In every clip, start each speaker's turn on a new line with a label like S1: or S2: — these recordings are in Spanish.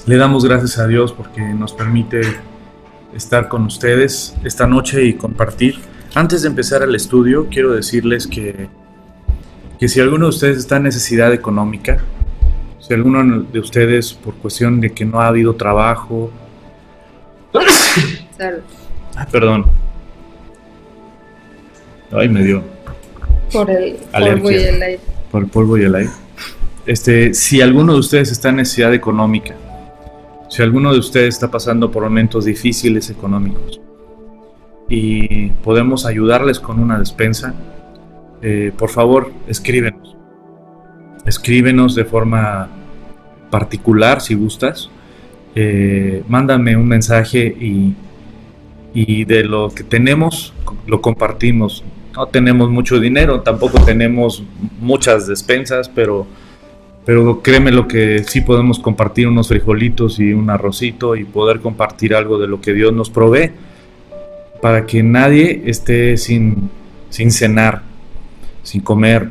S1: Le damos gracias a Dios porque nos permite estar con ustedes esta noche y compartir. Antes de empezar el estudio, quiero decirles que si alguno de ustedes está en necesidad económica, si alguno de ustedes por cuestión de que no ha habido trabajo...
S2: Salud.
S1: Perdón. Ay, me dio
S2: Por el
S1: alergia.
S2: polvo y el aire.
S1: Por el polvo y el aire. Si alguno de ustedes está en necesidad económica, si alguno de ustedes está pasando por momentos difíciles económicos y podemos ayudarles con una despensa, por favor, escríbenos. Escríbenos de forma particular si gustas. Mándame un mensaje y de lo que tenemos lo compartimos. No tenemos mucho dinero, tampoco tenemos muchas despensas, pero créeme lo que sí podemos compartir unos frijolitos y un arrocito y poder compartir algo de lo que Dios nos provee para que nadie esté sin cenar, sin comer,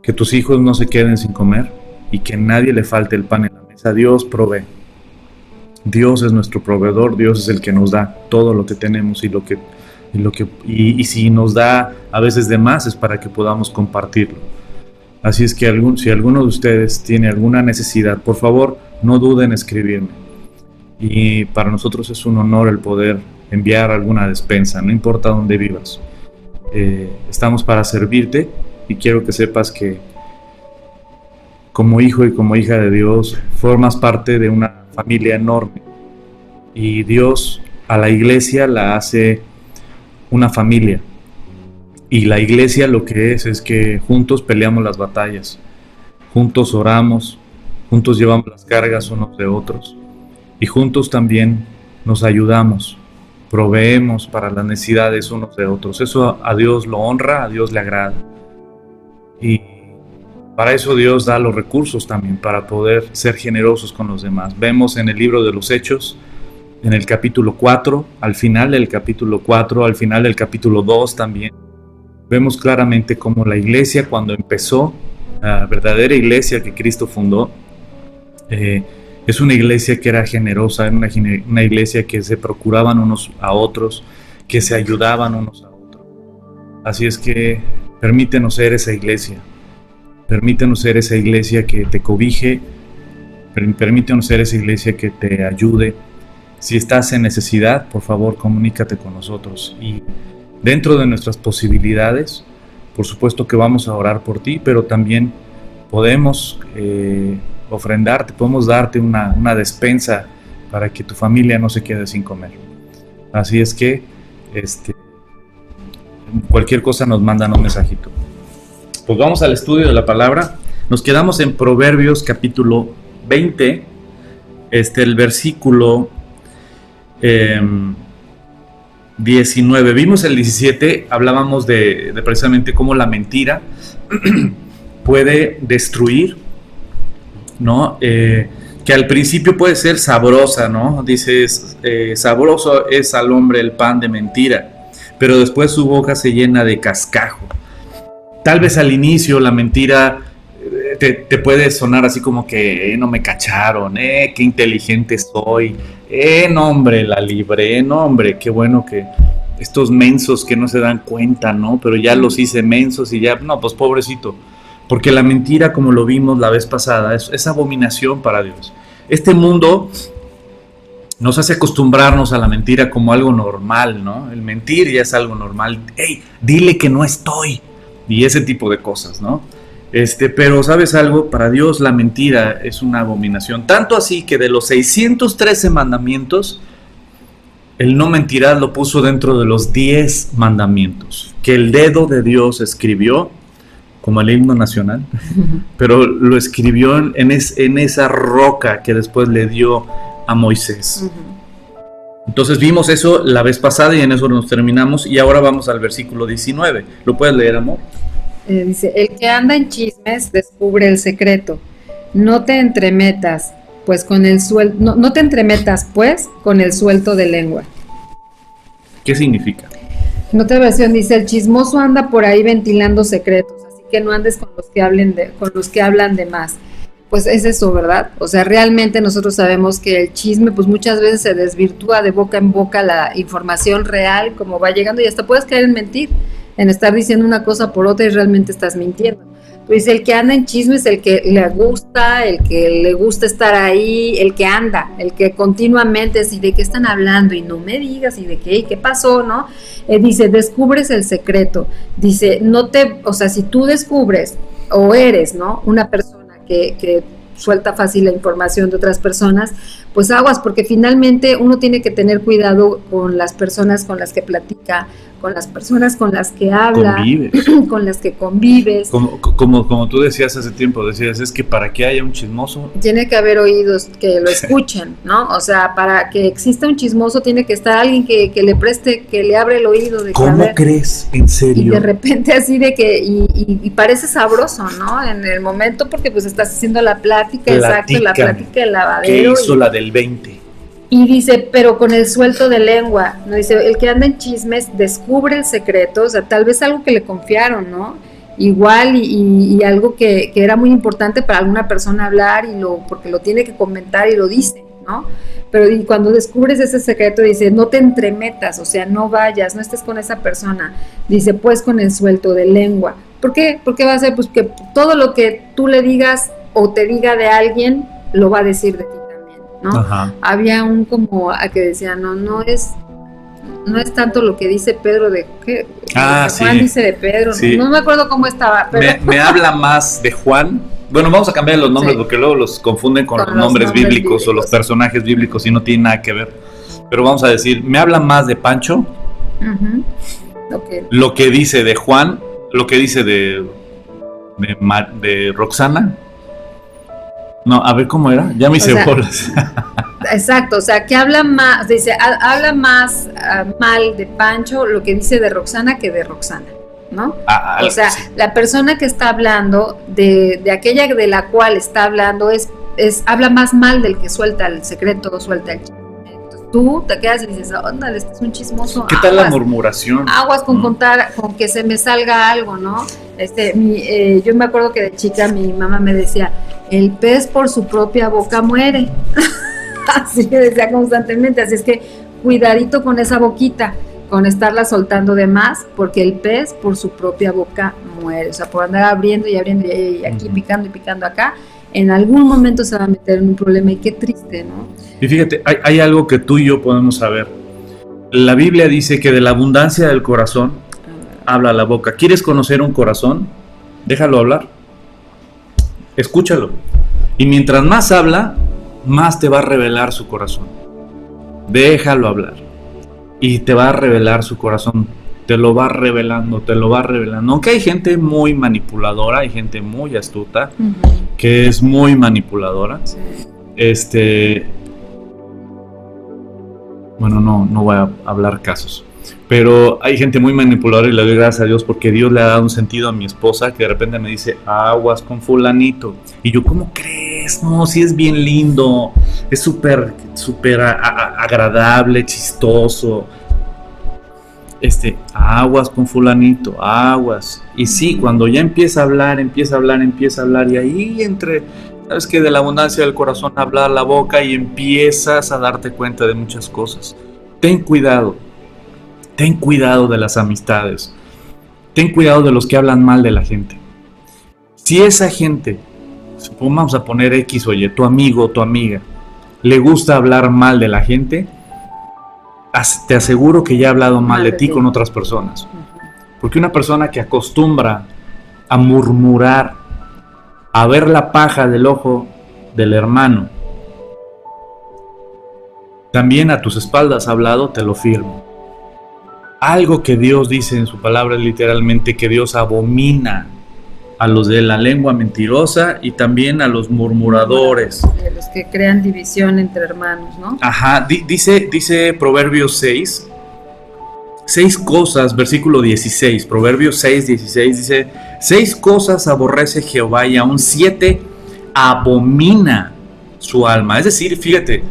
S1: que tus hijos no se queden sin comer y que nadie le falte el pan en la mesa. Dios provee. Dios es nuestro proveedor, Dios es el que nos da todo lo que tenemos y si nos da a veces de más es para que podamos compartirlo. Así es que si alguno de ustedes tiene alguna necesidad, por favor, no duden en escribirme. Y para nosotros es un honor el poder enviar alguna despensa, no importa dónde vivas. Estamos para servirte y quiero que sepas que como hijo y como hija de Dios, formas parte de una familia enorme. Y Dios a la iglesia la hace una familia. Y la iglesia lo que es que juntos peleamos las batallas, juntos oramos, juntos llevamos las cargas unos de otros y juntos también nos ayudamos, proveemos para las necesidades unos de otros. Eso a Dios lo honra, a Dios le agrada. Y para eso Dios da los recursos también, para poder ser generosos con los demás. Vemos en el libro de los Hechos, en el capítulo 4, al final del capítulo 4, al final del capítulo 2 también, vemos claramente cómo la iglesia, cuando empezó, la verdadera iglesia que Cristo fundó, es una iglesia que era generosa, era una iglesia que se procuraban unos a otros, que se ayudaban unos a otros. Así es que permítenos ser esa iglesia. Permítenos ser esa iglesia que te cobije, permítenos ser esa iglesia que te ayude. Si estás en necesidad, por favor, comunícate con nosotros. Y dentro de nuestras posibilidades, por supuesto que vamos a orar por ti, pero también podemos ofrendarte, podemos darte una despensa para que tu familia no se quede sin comer. Así es que cualquier cosa nos mandan un mensajito. Pues vamos al estudio de la palabra. Nos quedamos en Proverbios capítulo 20, el versículo 19. Vimos el 17, hablábamos de precisamente cómo la mentira puede destruir, ¿no? Que al principio puede ser sabrosa, ¿no? Dices, sabroso es al hombre el pan de mentira, pero después su boca se llena de cascajo. Tal vez al inicio la mentira te puede sonar así como que no me cacharon, qué inteligente soy, no hombre, la libré, no hombre, qué bueno que estos mensos que no se dan cuenta, ¿no? Pero ya los hice mensos y ya, no, pues pobrecito. Porque la mentira, como lo vimos la vez pasada, es abominación para Dios. Este mundo nos hace acostumbrarnos a la mentira como algo normal, ¿no? El mentir ya es algo normal. ¡Ey, dile que no estoy! Y ese tipo de cosas, ¿no? Pero ¿sabes algo? Para Dios la mentira es una abominación. Tanto así que de los 613 mandamientos, el no mentirás lo puso dentro de los 10 mandamientos. Que el dedo de Dios escribió, como el himno nacional, pero lo escribió en esa roca que después le dio a Moisés. Entonces vimos eso la vez pasada y en eso nos terminamos y ahora vamos al versículo 19. ¿Lo puedes leer, amor?
S2: Dice, el que anda en chismes descubre el secreto. No te entremetas, pues con el no te entremetas, pues, con el suelto de lengua.
S1: ¿Qué significa?
S2: En otra versión dice, el chismoso anda por ahí ventilando secretos, así que no andes con los que hablan de más, pues es eso, ¿verdad? O sea, realmente nosotros sabemos que el chisme, pues muchas veces se desvirtúa de boca en boca la información real, como va llegando, y hasta puedes caer en mentir, en estar diciendo una cosa por otra y realmente estás mintiendo. Pues el que anda en chisme es el que le gusta estar ahí, el que anda, el que continuamente es, ¿y de qué están hablando? Y no me digas, ¿y de qué? ¿Y qué pasó? ¿No? Dice, descubres el secreto. Dice, o sea, si tú descubres o eres, ¿no? Una persona que suelta fácil la información de otras personas, pues aguas, porque finalmente uno tiene que tener cuidado con las personas con las que platica, con las personas con las que habla, con las que convives.
S1: Como tú decías hace tiempo, decías, es que para que haya un chismoso
S2: tiene que haber oídos que lo escuchen, ¿no? O sea, para que exista un chismoso tiene que estar alguien que le preste, que le abre el oído.
S1: ¿Cómo crees? ¿En serio?
S2: Y de repente así de que, y parece sabroso, ¿no? En el momento, porque pues estás haciendo la plática, exacto, la plática del lavadero.
S1: ¿Qué hizo la del 20?
S2: Y dice, pero con el suelto de lengua, ¿no? Dice, el que anda en chismes descubre el secreto, o sea, tal vez algo que le confiaron, ¿no? Igual y algo que era muy importante para alguna persona hablar porque lo tiene que comentar y lo dice, ¿no? Pero y cuando descubres ese secreto, dice, no te entremetas, o sea, no vayas, no estés con esa persona. Dice, pues con el suelto de lengua. ¿Por qué? Porque va a ser, pues que todo lo que tú le digas o te diga de alguien, lo va a decir de ti. ¿No? Había un como a que decía, no es tanto lo que dice Pedro de ¿qué? Juan sí. Dice de Pedro, sí. No me acuerdo cómo estaba, pero
S1: me habla más de Juan. Bueno, vamos a cambiar los nombres, sí, porque luego los confunden con los nombres bíblicos o los personajes bíblicos y no tiene nada que ver. Pero vamos a decir, me habla más de Pancho, lo que dice de Juan, lo que dice de Roxana. No, a ver cómo era, ya me hice bolas.
S2: Exacto, o sea, que habla más, dice, habla más mal de Pancho lo que dice de Roxana que de Roxana, ¿no? O sea, sí, la persona que está hablando, de aquella de la cual está hablando, habla más mal del que suelta el secreto o suelta el chisme. Entonces tú te quedas y dices, óndale, este es un chismoso.
S1: ¿Qué tal la murmuración?
S2: Aguas con contar, con que se me salga algo, ¿no? Yo me acuerdo que de chica mi mamá me decía, el pez por su propia boca muere. Así que decía constantemente, así es que cuidadito con esa boquita, con estarla soltando de más, porque el pez por su propia boca muere, o sea, por andar abriendo y abriendo y aquí picando y picando acá, en algún momento se va a meter en un problema y qué triste, ¿no?
S1: Y fíjate, hay algo que tú y yo podemos saber. La Biblia dice que de la abundancia del corazón habla la boca. ¿Quieres conocer un corazón? Déjalo hablar. Escúchalo. Y mientras más habla, más te va a revelar su corazón. Déjalo hablar. Y te va a revelar su corazón. Te lo va revelando, te lo va revelando. Aunque hay gente muy manipuladora, hay gente muy astuta, que es muy manipuladora. Sí. Bueno, no voy a hablar casos. Pero hay gente muy manipuladora y le doy gracias a Dios porque Dios le ha dado un sentido a mi esposa que de repente me dice, aguas con fulanito. Y yo, ¿cómo crees? No, sí es bien lindo, es súper agradable, chistoso. Aguas con fulanito, aguas. Y sí, cuando ya empieza a hablar, y ahí sabes que de la abundancia del corazón habla la boca y empiezas a darte cuenta de muchas cosas. Ten cuidado de las amistades. Ten cuidado de los que hablan mal de la gente. Si esa gente, vamos a poner X o Y, tu amigo o tu amiga, le gusta hablar mal de la gente, te aseguro que ya ha hablado mal de ti con otras personas. Porque una persona que acostumbra a murmurar, a ver la paja del ojo del hermano, también a tus espaldas ha hablado, te lo firmo. Algo que Dios dice en su palabra es literalmente que Dios abomina a los de la lengua mentirosa y también a los murmuradores.
S2: De los que crean división entre hermanos, ¿no?
S1: Ajá, dice Proverbios 6 cosas, versículo 16, Proverbios 6, 16, dice, 6 cosas aborrece Jehová y aún 7 abomina su alma. Es decir, fíjate,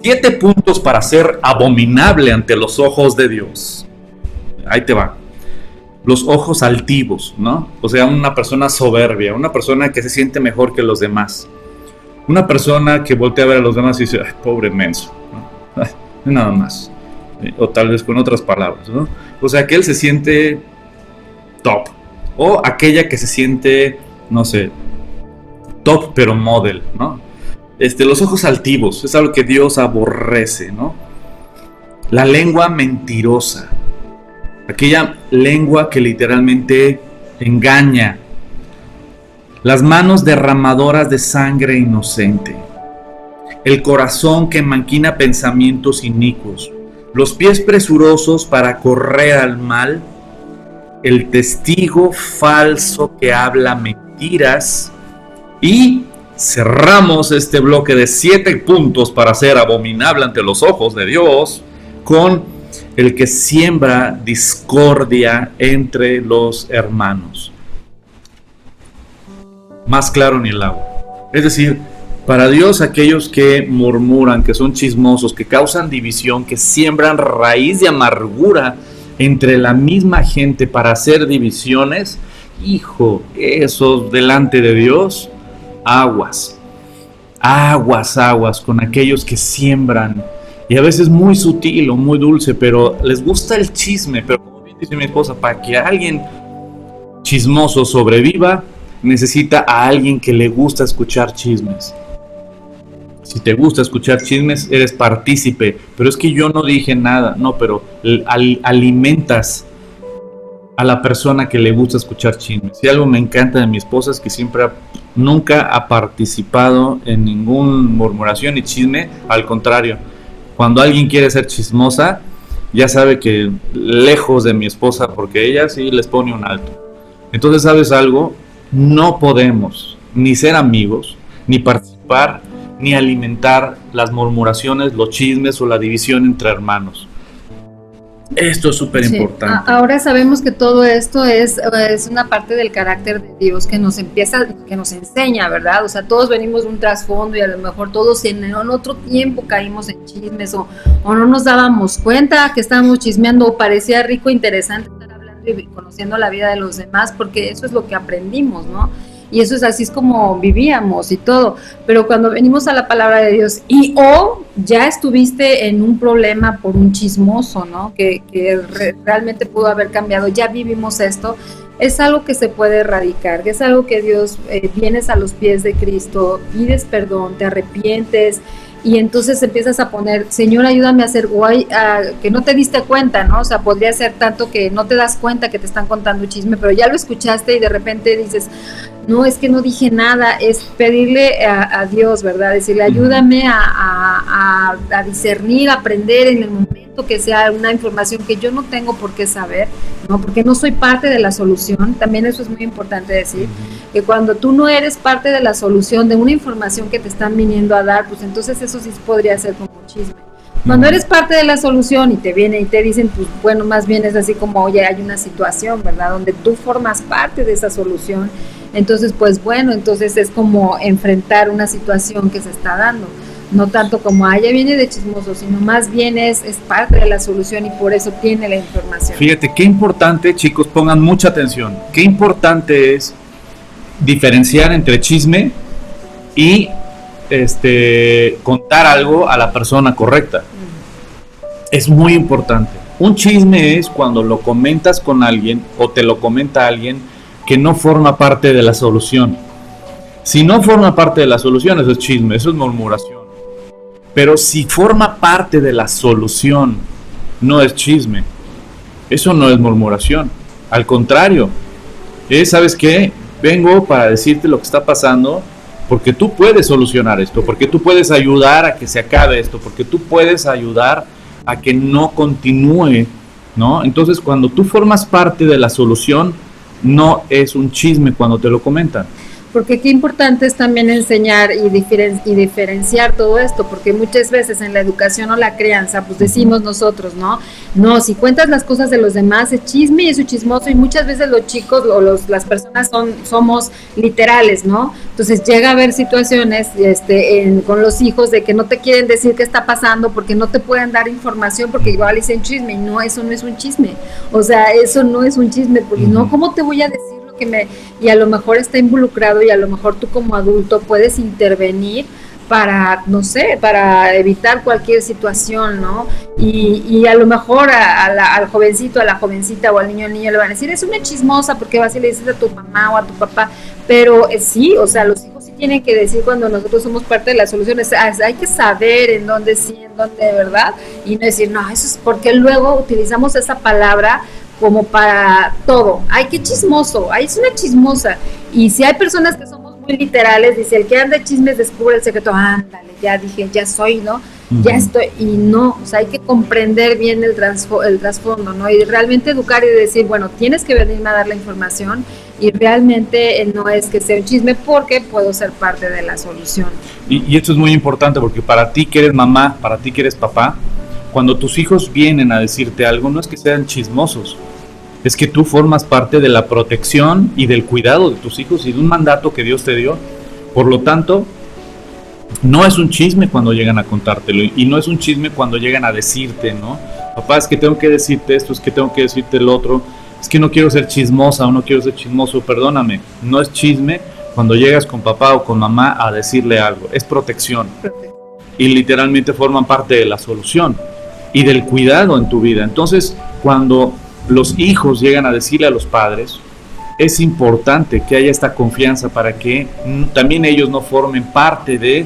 S1: 7 puntos para ser abominable ante los ojos de Dios. Ahí te va. los ojos altivos, ¿no? O sea, una persona soberbia, una persona que se siente mejor que los demás, una persona que voltea a ver a los demás y dice, ay, pobre menso, ¿no? Ay, nada más, o tal vez con otras palabras, ¿no? O sea, que él se siente top, o aquella que se siente, no sé, top pero model, ¿no? Los ojos altivos, es algo que Dios aborrece, ¿no? La lengua mentirosa, aquella lengua que literalmente engaña, las manos derramadoras de sangre inocente, el corazón que maquina pensamientos inicuos, los pies presurosos para correr al mal, el testigo falso que habla mentiras. Y cerramos este bloque de 7 puntos para ser abominable ante los ojos de Dios con el que siembra discordia entre los hermanos. Más claro ni el agua. Es decir, para Dios aquellos que murmuran, que son chismosos, que causan división, que siembran raíz de amargura entre la misma gente para hacer divisiones, hijo, esos delante de Dios, aguas, aguas con aquellos que siembran, y a veces muy sutil o muy dulce, pero les gusta el chisme. Pero como bien dice mi esposa, para que alguien chismoso sobreviva, necesita a alguien que le gusta escuchar chismes. Si te gusta escuchar chismes, eres partícipe. Pero es que yo no dije nada. No, pero alimentas a la persona que le gusta escuchar chismes. Y algo me encanta de mi esposa es que nunca ha participado en ninguna murmuración ni chisme. Al contrario, cuando alguien quiere ser chismosa, ya sabe que lejos de mi esposa, porque ella sí les pone un alto. Entonces, ¿sabes algo? No podemos ni ser amigos, ni participar, ni alimentar las murmuraciones, los chismes o la división entre hermanos. Esto es súper importante.
S2: Sí. Ahora sabemos que todo esto es una parte del carácter de Dios que nos enseña, ¿verdad? O sea, todos venimos de un trasfondo y a lo mejor todos en otro tiempo caímos en chismes o no nos dábamos cuenta que estábamos chismeando o parecía rico e interesante estar hablando y conociendo la vida de los demás, porque eso es lo que aprendimos, ¿no? Y eso es así, es como vivíamos y todo. Pero cuando venimos a la palabra de Dios ya estuviste en un problema por un chismoso, ¿no? Que realmente pudo haber cambiado, ya vivimos esto, es algo que se puede erradicar, que es algo que Dios, vienes a los pies de Cristo, pides perdón, te arrepientes, y entonces empiezas a poner, Señor, ayúdame a hacer, que no te diste cuenta, ¿no? O sea, podría ser tanto que no te das cuenta que te están contando un chisme, pero ya lo escuchaste y de repente dices, no, es que no dije nada. Es pedirle a Dios, ¿verdad? Decirle, ayúdame a discernir, a aprender en el momento que sea una información que yo no tengo por qué saber, ¿no? Porque no soy parte de la solución. También eso es muy importante decir, que cuando tú no eres parte de la solución de una información que te están viniendo a dar, pues entonces eso sí podría ser como un chisme. Cuando eres parte de la solución y te vienen y te dicen, pues bueno, más bien es así como, oye, hay una situación, ¿verdad? Donde tú formas parte de esa solución. Entonces, pues bueno, entonces es como enfrentar una situación que se está dando. No tanto como, ya viene de chismoso, sino más bien es parte de la solución y por eso tiene la información.
S1: Fíjate, qué importante, chicos, pongan mucha atención. Qué importante es diferenciar entre chisme y contar algo a la persona correcta. Es muy importante. Un chisme es cuando lo comentas con alguien o te lo comenta alguien que no forma parte de la solución. Si no forma parte de la solución, eso es chisme, eso es murmuración. Pero si forma parte de la solución, no es chisme. Eso no es murmuración. Al contrario, ¿sabes qué? Vengo para decirte lo que está pasando, porque tú puedes solucionar esto, porque tú puedes ayudar a que se acabe esto, porque tú puedes ayudar a que no continúe, ¿no? Entonces, cuando tú formas parte de la solución, no es un chisme cuando te lo comentan.
S2: porque qué importante es también enseñar y diferenciar todo esto, porque muchas veces en la educación o la crianza, pues decimos nosotros, ¿no? No, si cuentas las cosas de los demás es chisme y es un chismoso, y muchas veces los chicos o las personas somos literales, ¿no? Entonces llega a haber situaciones con los hijos de que no te quieren decir qué está pasando porque no te pueden dar información porque igual dicen chisme, y no, eso no es un chisme, o sea, eso no es un chisme, porque no, ¿cómo te voy a decir lo que y a lo mejor está involucrado y a lo mejor tú como adulto puedes intervenir para, no sé, para evitar cualquier situación, ¿no? Y a lo mejor al jovencito, a la jovencita o al niño le van a decir, es una chismosa, porque vas y le dices a tu mamá o a tu papá, pero sí, o sea, los hijos sí tienen que decir cuando nosotros somos parte de las soluciones, hay que saber en dónde sí, en dónde de verdad, y no decir, no, eso es porque luego utilizamos esa palabra como para todo. Ay, qué chismoso, ay, es una chismosa. Y si hay personas que somos muy literales, dice, el que anda de chismes descubre el secreto, ándale, ya dije, ya soy, ¿no? Ya estoy, y no, o sea, hay que comprender bien el trasfondo, ¿no? Y realmente educar y decir, bueno, tienes que venirme a dar la información, y realmente no es que sea un chisme, porque puedo ser parte de la solución.
S1: Y esto es muy importante, porque para ti que eres mamá, para ti que eres papá, cuando tus hijos vienen a decirte algo, no es que sean chismosos, es que tú formas parte de la protección y del cuidado de tus hijos y de un mandato que Dios te dio. Por lo tanto, no es un chisme cuando llegan a contártelo, y no es un chisme cuando llegan a decirte, ¿no? Papá, es que tengo que decirte esto, es que tengo que decirte el otro, es que no quiero ser chismosa o no quiero ser chismoso, perdóname. No es chisme cuando llegas con papá o con mamá a decirle algo, es protección. Y literalmente forman parte de la solución y del cuidado en tu vida. Entonces, cuando los hijos llegan a decirle a los padres, es importante que haya esta confianza para que también ellos no formen parte de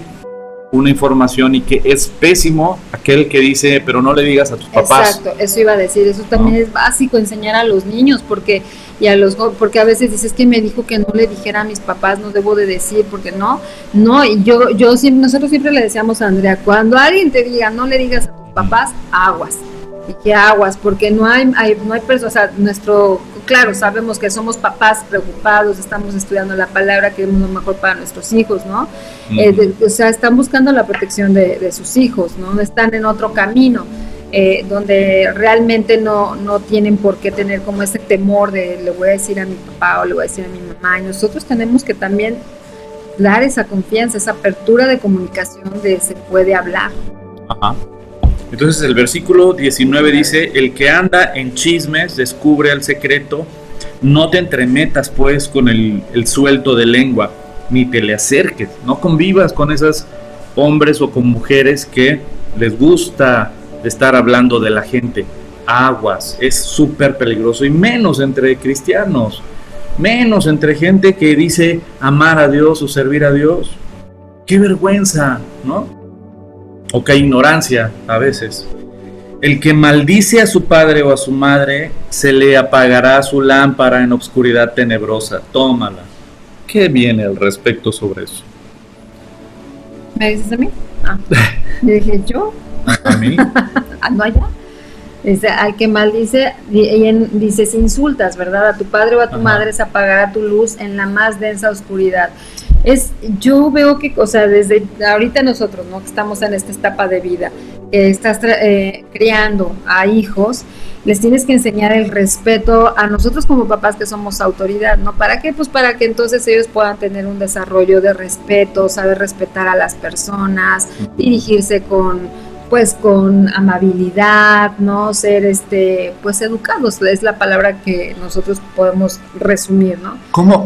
S1: una información, y que es pésimo aquel que dice, pero no le digas a tus papás.
S2: Exacto, eso iba a decir, eso también es básico enseñar a los niños, porque porque a veces dices que me dijo que no le dijera a mis papás, no debo de decir, porque no, y nosotros siempre le decíamos a Andrea, cuando alguien te diga no le digas a tus papás, aguas. Y que aguas, porque no hay personas, o sea, claro, sabemos que somos papás preocupados, estamos estudiando la palabra, queremos lo mejor para nuestros hijos, ¿no? O sea, están buscando la protección de sus hijos, ¿no? Están en otro camino, donde realmente no tienen por qué tener como ese temor de le voy a decir a mi papá o le voy a decir a mi mamá, y nosotros tenemos que también dar esa confianza, esa apertura de comunicación de se puede hablar.
S1: Ajá. Entonces el versículo 19 dice, el que anda en chismes descubre el secreto, no te entremetas pues con el suelto de lengua, ni te le acerques, no convivas con esos hombres o con mujeres que les gusta estar hablando de la gente. Aguas, es súper peligroso, y menos entre cristianos, menos entre gente que dice amar a Dios o servir a Dios. ¡Qué vergüenza!, ¿no? O qué ignorancia a veces. El que maldice a su padre o a su madre, se le apagará su lámpara en obscuridad tenebrosa. Tómala. ¿Qué viene al respecto sobre eso?
S2: ¿Me dices a mí? Le dije, ¿yo?
S1: ¿A mí?
S2: No, allá. Dice, al que maldice, dice, si insultas, ¿verdad? A tu padre o a tu madre, se apagará tu luz en la más densa oscuridad. Yo veo que, o sea, desde ahorita nosotros, ¿no?, que estamos en esta etapa de vida, estás criando a hijos, les tienes que enseñar el respeto a nosotros como papás, que somos autoridad, ¿no? ¿Para qué? Pues para que entonces ellos puedan tener un desarrollo de respeto, saber respetar a las personas, dirigirse con amabilidad, ¿no? Ser pues educados, es la palabra que nosotros podemos resumir, ¿no?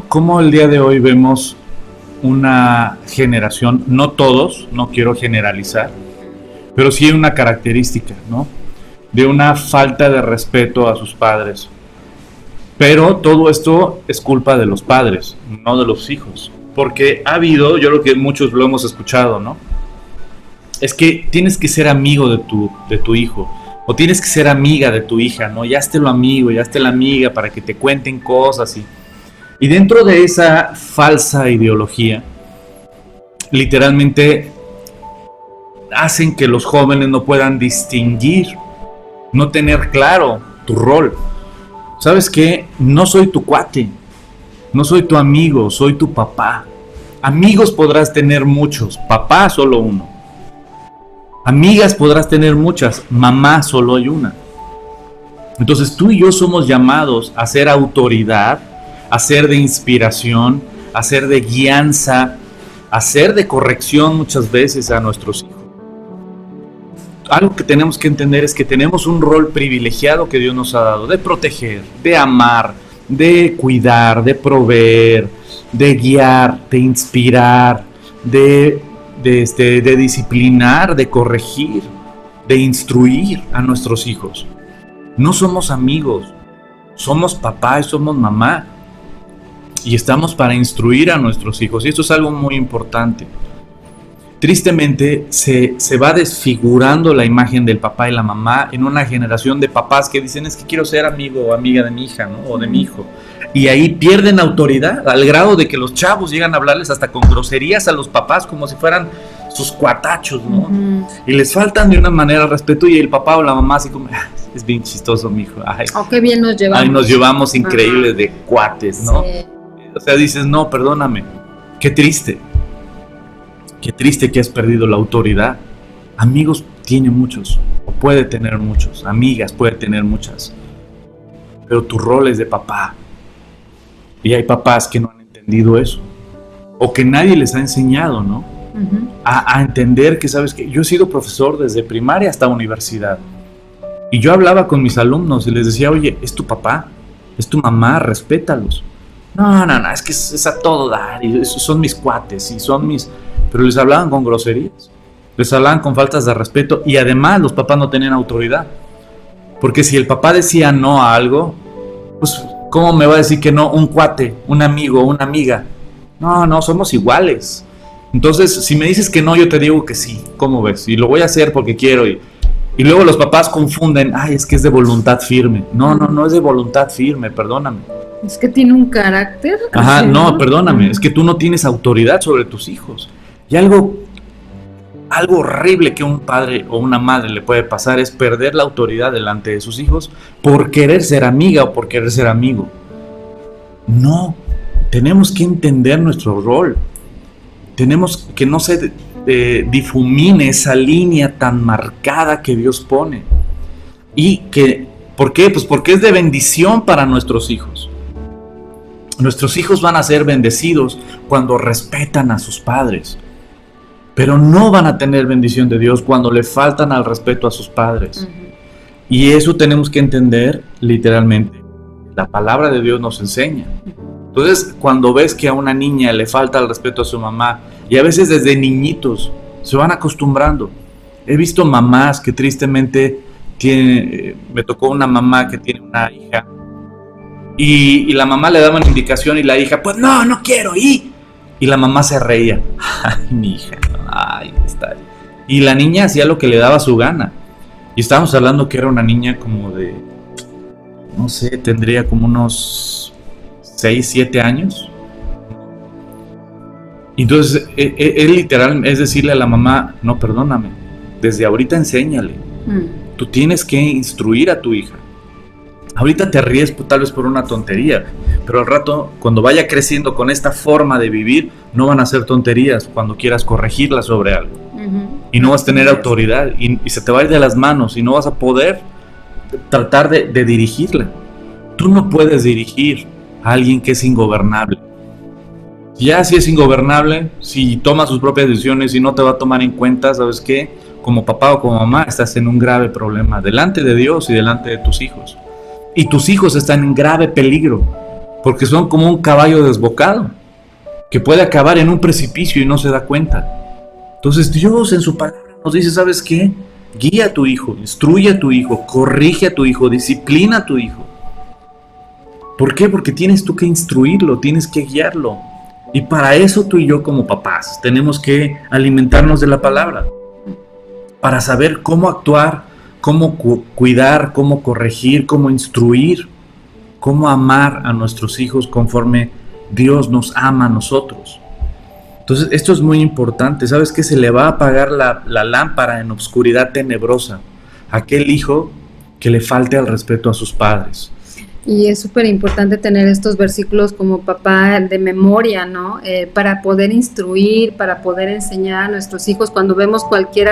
S1: ¿Cómo el día de hoy vemos una generación, no todos, no quiero generalizar, pero sí hay una característica, ¿no?, de una falta de respeto a sus padres? Pero todo esto es culpa de los padres, no de los hijos, porque ha habido, yo creo que muchos lo hemos escuchado, ¿no?, es que tienes que ser amigo de tu hijo, o tienes que ser amiga de tu hija, ¿no? Ya esté lo amigo, ya esté la amiga, para que te cuenten cosas. Y dentro de esa falsa ideología, literalmente hacen que los jóvenes no puedan distinguir, no tener claro tu rol. ¿Sabes qué? No soy tu cuate, No soy tu amigo, soy tu papá. Amigos podrás tener muchos, papá solo uno. Amigas podrás tener muchas, mamá solo hay una. Entonces tú y yo somos llamados a ser autoridad, a ser de inspiración, a ser de guianza, a ser de corrección muchas veces a nuestros hijos. Algo que tenemos que entender es que tenemos un rol privilegiado que Dios nos ha dado, de proteger, de amar, de cuidar, de proveer, de guiar, de inspirar, de disciplinar, de corregir, de instruir a nuestros hijos. No somos amigos, somos papá y somos mamá. Y estamos para instruir a nuestros hijos. Y esto es algo muy importante. Tristemente se va desfigurando la imagen del papá y la mamá en una generación de papás que dicen: es que quiero ser amigo o amiga de mi hija, ¿no? O de mi hijo. Y ahí pierden autoridad, al grado de que los chavos llegan a hablarles hasta con groserías a los papás, como si fueran sus cuatachos, ¿no? Y les faltan de una manera respeto, y el papá o la mamá así como: es bien chistoso mi hijo. Ay,
S2: qué bien nos llevamos.
S1: Ay, nos llevamos increíbles de cuates, ¿no? Sí. O sea, dices: no, perdóname, qué triste que has perdido la autoridad. Amigos tiene muchos, o puede tener muchos, amigas puede tener muchas, pero tu rol es de papá. Y hay papás que no han entendido eso, o que nadie les ha enseñado, ¿no? A entender que, ¿sabes qué? Yo he sido profesor desde primaria hasta universidad, y yo hablaba con mis alumnos y les decía: oye, es tu papá, es tu mamá, respétalos. No, es que es a todo dar, y son mis cuates, y son mis... Pero les hablaban con groserías, les hablaban con faltas de respeto, y además los papás no tenían autoridad. Porque si el papá decía no a algo, pues ¿cómo me va a decir que no un cuate, un amigo, una amiga? No, somos iguales. Entonces, si me dices que no, yo te digo que sí, ¿cómo ves? Y lo voy a hacer porque quiero. Y luego los papás confunden: ay, es que es de voluntad firme. No es de voluntad firme, perdóname.
S2: Es que tiene un carácter.
S1: Ajá, no, perdóname, es que tú no tienes autoridad sobre tus hijos. Y algo horrible que un padre o una madre le puede pasar es perder la autoridad delante de sus hijos por querer ser amiga o por querer ser amigo. No, tenemos que entender nuestro rol. Tenemos que no se difumine esa línea tan marcada que Dios pone. Y que, ¿por qué? Pues porque es de bendición para nuestros hijos. Nuestros hijos van a ser bendecidos cuando respetan a sus padres, pero no van a tener bendición de Dios cuando le faltan al respeto a sus padres. Y eso tenemos que entender literalmente. La palabra de Dios nos enseña. Entonces, cuando ves que a una niña le falta el respeto a su mamá, y a veces desde niñitos se van acostumbrando. He visto mamás que tristemente me tocó una mamá que tiene una hija, y la mamá le daba una indicación y la hija: pues no quiero ir. Y la mamá se reía: ay, mi hija, ay, está. Y la niña hacía lo que le daba su gana. Y estábamos hablando que era una niña como de, no sé, tendría como unos 6, 7 años. Y entonces él literal es decirle a la mamá: no, perdóname, desde ahorita enséñale. Tú tienes que instruir a tu hija. Ahorita te ríes tal vez por una tontería, pero al rato, cuando vaya creciendo con esta forma de vivir, no van a ser tonterías cuando quieras corregirla sobre algo. Y no vas a tener autoridad, y se te va a ir de las manos, y no vas a poder tratar de dirigirla. Tú no puedes dirigir a alguien que es ingobernable. Ya si es ingobernable, si toma sus propias decisiones y no te va a tomar en cuenta, ¿sabes qué? Como papá o como mamá estás en un grave problema delante de Dios y delante de tus hijos. Y tus hijos están en grave peligro, porque son como un caballo desbocado, que puede acabar en un precipicio y no se da cuenta. Entonces Dios en su palabra nos dice: ¿sabes qué? Guía a tu hijo, instruye a tu hijo, corrige a tu hijo, disciplina a tu hijo. ¿Por qué? Porque tienes tú que instruirlo, tienes que guiarlo. Y para eso tú y yo como papás tenemos que alimentarnos de la palabra, para saber cómo actuar, cómo cuidar, cómo corregir, cómo instruir, cómo amar a nuestros hijos conforme Dios nos ama a nosotros. Entonces esto es muy importante. ¿Sabes qué? Se le va a apagar la lámpara en obscuridad tenebrosa a aquel hijo que le falte al respeto a sus padres.
S2: Y es súper importante tener estos versículos como papá de memoria, ¿no? Para poder instruir, para poder enseñar a nuestros hijos cuando vemos cualquier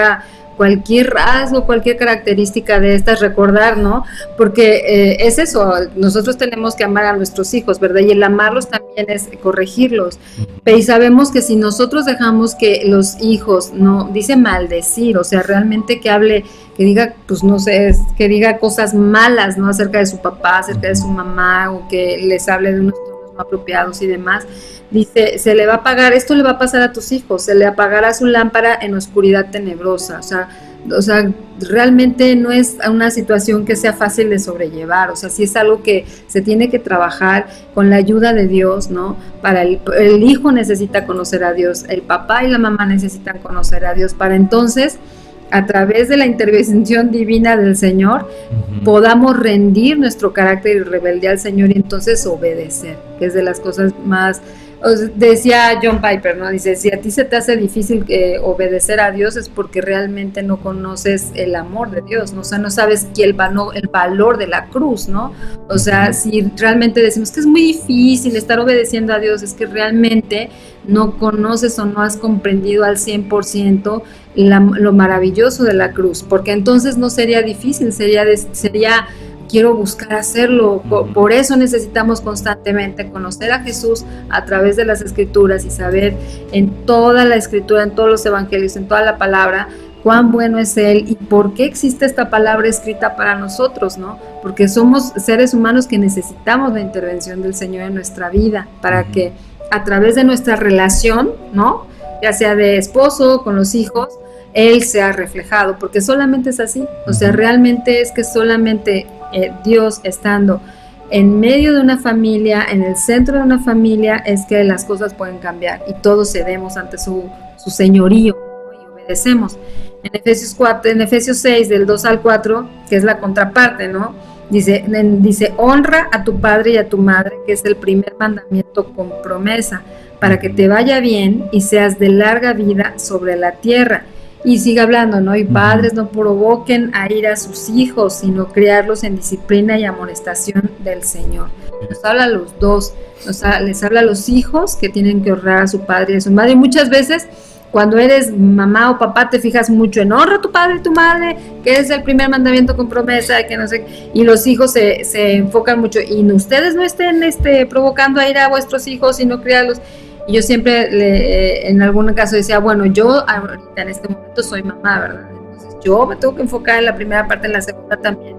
S2: rasgo, cualquier característica de estas, recordar, ¿no? Porque es eso, nosotros tenemos que amar a nuestros hijos, ¿verdad? Y el amarlos también es corregirlos. Y sabemos que si nosotros dejamos que los hijos, no, dice maldecir, o sea, realmente que hable, que diga, pues no sé, que diga cosas malas, ¿no? Acerca de su papá, acerca de su mamá, o que les hable de unos tonos no apropiados y demás. Dice, se le va a apagar, esto le va a pasar a tus hijos, se le apagará su lámpara en oscuridad tenebrosa. O sea, realmente no es una situación que sea fácil de sobrellevar, o sea, sí es algo que se tiene que trabajar con la ayuda de Dios, ¿no? El hijo necesita conocer a Dios, el papá y la mamá necesitan conocer a Dios, para entonces, a través de la intervención divina del Señor, podamos rendir nuestro carácter y rebeldía al Señor y entonces obedecer, que es de las cosas más... Decía John Piper, ¿no? Dice, si a ti se te hace difícil obedecer a Dios es porque realmente no conoces el amor de Dios, ¿no? O sea, no sabes el valor de la cruz, ¿no? O sea, si realmente decimos que es muy difícil estar obedeciendo a Dios, es que realmente no conoces o no has comprendido al 100% lo maravilloso de la cruz, porque entonces no sería difícil, sería quiero buscar hacerlo. Por eso necesitamos constantemente conocer a Jesús a través de las Escrituras y saber en toda la Escritura, en todos los evangelios, en toda la palabra, cuán bueno es Él y por qué existe esta palabra escrita para nosotros, ¿no? Porque somos seres humanos que necesitamos la intervención del Señor en nuestra vida para que a través de nuestra relación, ¿no? Ya sea de esposo, con los hijos, Él sea reflejado, porque solamente es así. O sea, realmente es que solamente Dios estando en medio de una familia, en el centro de una familia, es que las cosas pueden cambiar y todos cedemos ante su señorío, ¿no? Y obedecemos. En Efesios 6, del 2 al 4, que es la contraparte, ¿no? Dice, honra a tu padre y a tu madre, que es el primer mandamiento con promesa, para que te vaya bien y seas de larga vida sobre la tierra. Y sigue hablando, ¿no? Y padres, no provoquen a ir a sus hijos, sino criarlos en disciplina y amonestación del Señor. Nos habla a los dos, les habla a los hijos que tienen que honrar a su padre y a su madre. Y muchas veces, cuando eres mamá o papá, te fijas mucho en honra a tu padre y tu madre, que es el primer mandamiento con promesa, que no sé, y los hijos se enfocan mucho. Y ustedes no estén provocando a ir a vuestros hijos, sino criarlos. Y yo siempre, en algún caso decía, bueno, yo ahorita en este momento soy mamá, ¿verdad? Entonces yo me tengo que enfocar en la primera parte, en la segunda también.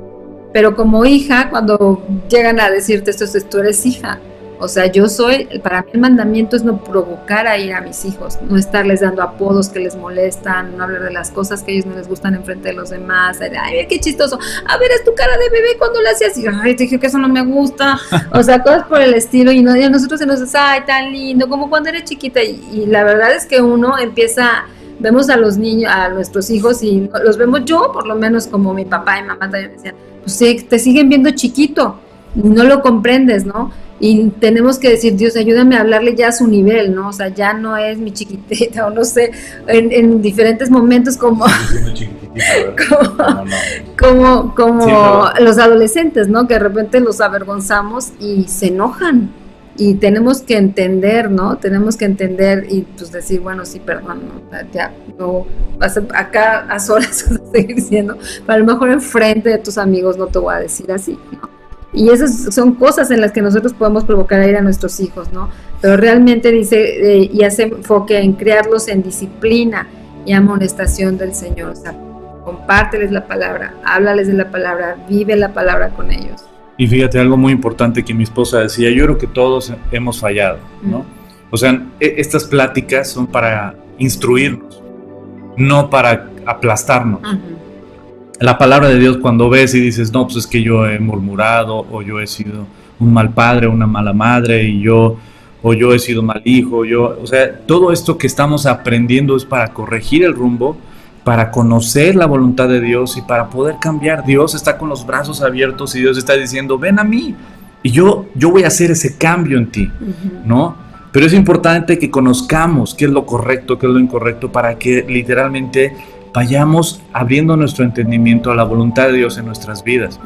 S2: Pero como hija, cuando llegan a decirte esto, tú eres hija. O sea, para mí el mandamiento es no provocar a ir a mis hijos, no estarles dando apodos que les molestan, no hablar de las cosas que a ellos no les gustan enfrente de los demás. Ay, qué chistoso. A ver, es tu cara de bebé cuando le hacías. Y ay, te dije que eso no me gusta. O sea, cosas por el estilo. Y a nosotros se nos dice, ay, tan lindo, como cuando eres chiquita. Y la verdad es que uno vemos a los niños, a nuestros hijos, y los vemos, yo por lo menos, como mi papá y mamá también me decían, pues sí, te siguen viendo chiquito, no lo comprendes, ¿no? Y tenemos que decir, Dios, ayúdame a hablarle ya a su nivel, ¿no? O sea, ya no es mi chiquitita, o no sé, en diferentes momentos como sí, los adolescentes, ¿no? Que de repente los avergonzamos y se enojan. Y tenemos que entender, ¿no? Tenemos que entender y pues decir, bueno, sí, perdón, ¿no? Ya no vas acá a solas a seguir diciendo, pero a lo mejor enfrente de tus amigos no te voy a decir así, ¿no? Y esas son cosas en las que nosotros podemos provocar a ir a nuestros hijos, ¿no? Pero realmente dice, y hace enfoque en criarlos en disciplina y amonestación del Señor. O sea, compárteles la palabra, háblales de la palabra, vive la palabra con ellos.
S1: Y fíjate, algo muy importante que mi esposa decía, yo creo que todos hemos fallado, ¿no? O sea, estas pláticas son para instruirnos, no para aplastarnos. La palabra de Dios, cuando ves y dices, no, pues es que yo he murmurado, o yo he sido un mal padre, una mala madre, o yo he sido mal hijo, o sea, todo esto que estamos aprendiendo es para corregir el rumbo, para conocer la voluntad de Dios y para poder cambiar. Dios está con los brazos abiertos y Dios está diciendo, ven a mí, y yo voy a hacer ese cambio en ti, ¿no? Pero es importante que conozcamos qué es lo correcto, qué es lo incorrecto, para que literalmente vayamos abriendo nuestro entendimiento a la voluntad de Dios en nuestras vidas.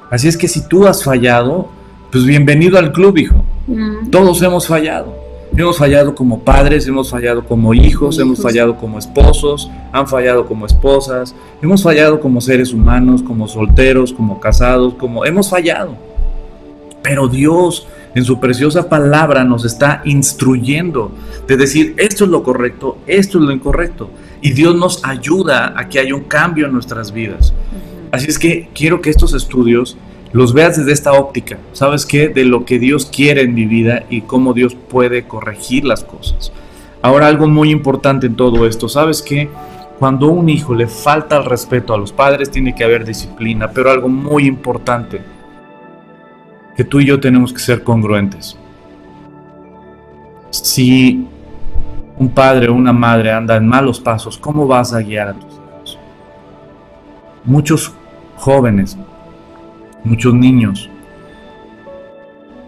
S1: Así es que si tú has fallado, pues bienvenido al club, hijo.
S2: Mm.
S1: Todos hemos fallado. Hemos fallado como padres, hemos fallado como hijos, hemos fallado como esposos, han fallado como esposas, hemos fallado como seres humanos, como solteros, como casados, hemos fallado. Pero Dios, en su preciosa palabra, nos está instruyendo de decir, esto es lo correcto, esto es lo incorrecto. Y Dios nos ayuda a que haya un cambio en nuestras vidas. Así es que quiero que estos estudios los veas desde esta óptica, ¿sabes qué? De lo que Dios quiere en mi vida y cómo Dios puede corregir las cosas. Ahora, algo muy importante en todo esto, ¿sabes qué? Cuando a un hijo le falta el respeto a los padres, tiene que haber disciplina, pero algo muy importante, que tú y yo tenemos que ser congruentes. Si un padre o una madre anda en malos pasos, ¿cómo vas a guiar a tus hijos? Muchos jóvenes, muchos niños